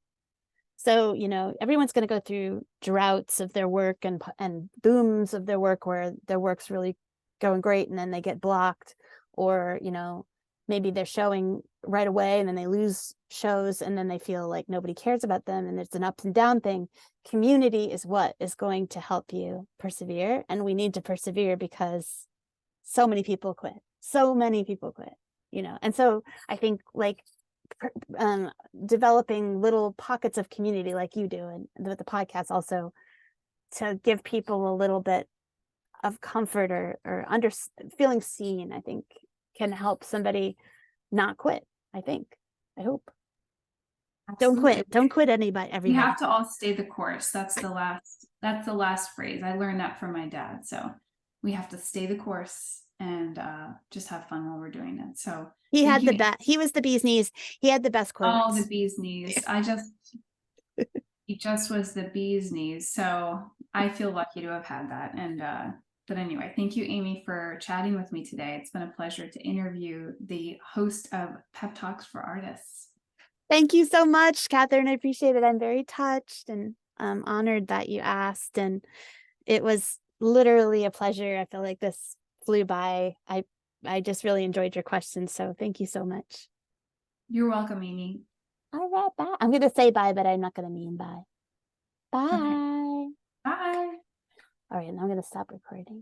So, everyone's going to go through droughts of their work and booms of their work where their work's really going great and then they get blocked, or, maybe they're showing right away and then they lose shows and then they feel like nobody cares about them and it's an up and down thing. Community is what is going to help you persevere, and we need to persevere because so many people quit. So many people quit, And so I think like developing little pockets of community like you do and with the podcast also, to give people a little bit of comfort or feeling seen, I think can help somebody not quit. I hope. absolutely, Don't quit anybody, we everybody. have to all stay the course. That's the last phrase. I learned that from my dad. So we have to stay the course and just have fun while we're doing it. So thank you. He was the bee's knees. He had the best Oh, the quotes. bee's knees. He just was the bee's knees. So I feel lucky to have had that. And but anyway, thank you, Amy, for chatting with me today. It's been a pleasure to interview the host of Pep Talks for Artists. Thank you so much, Catherine. I appreciate it. I'm very touched and honored that you asked. And it was literally a pleasure. I feel like this flew by. I just really enjoyed your questions. So thank you so much. You're welcome, Amy. All right, bye. I'm going to say bye, but I'm not going to mean bye. Okay. Bye. Bye. All right, now I'm going to stop recording.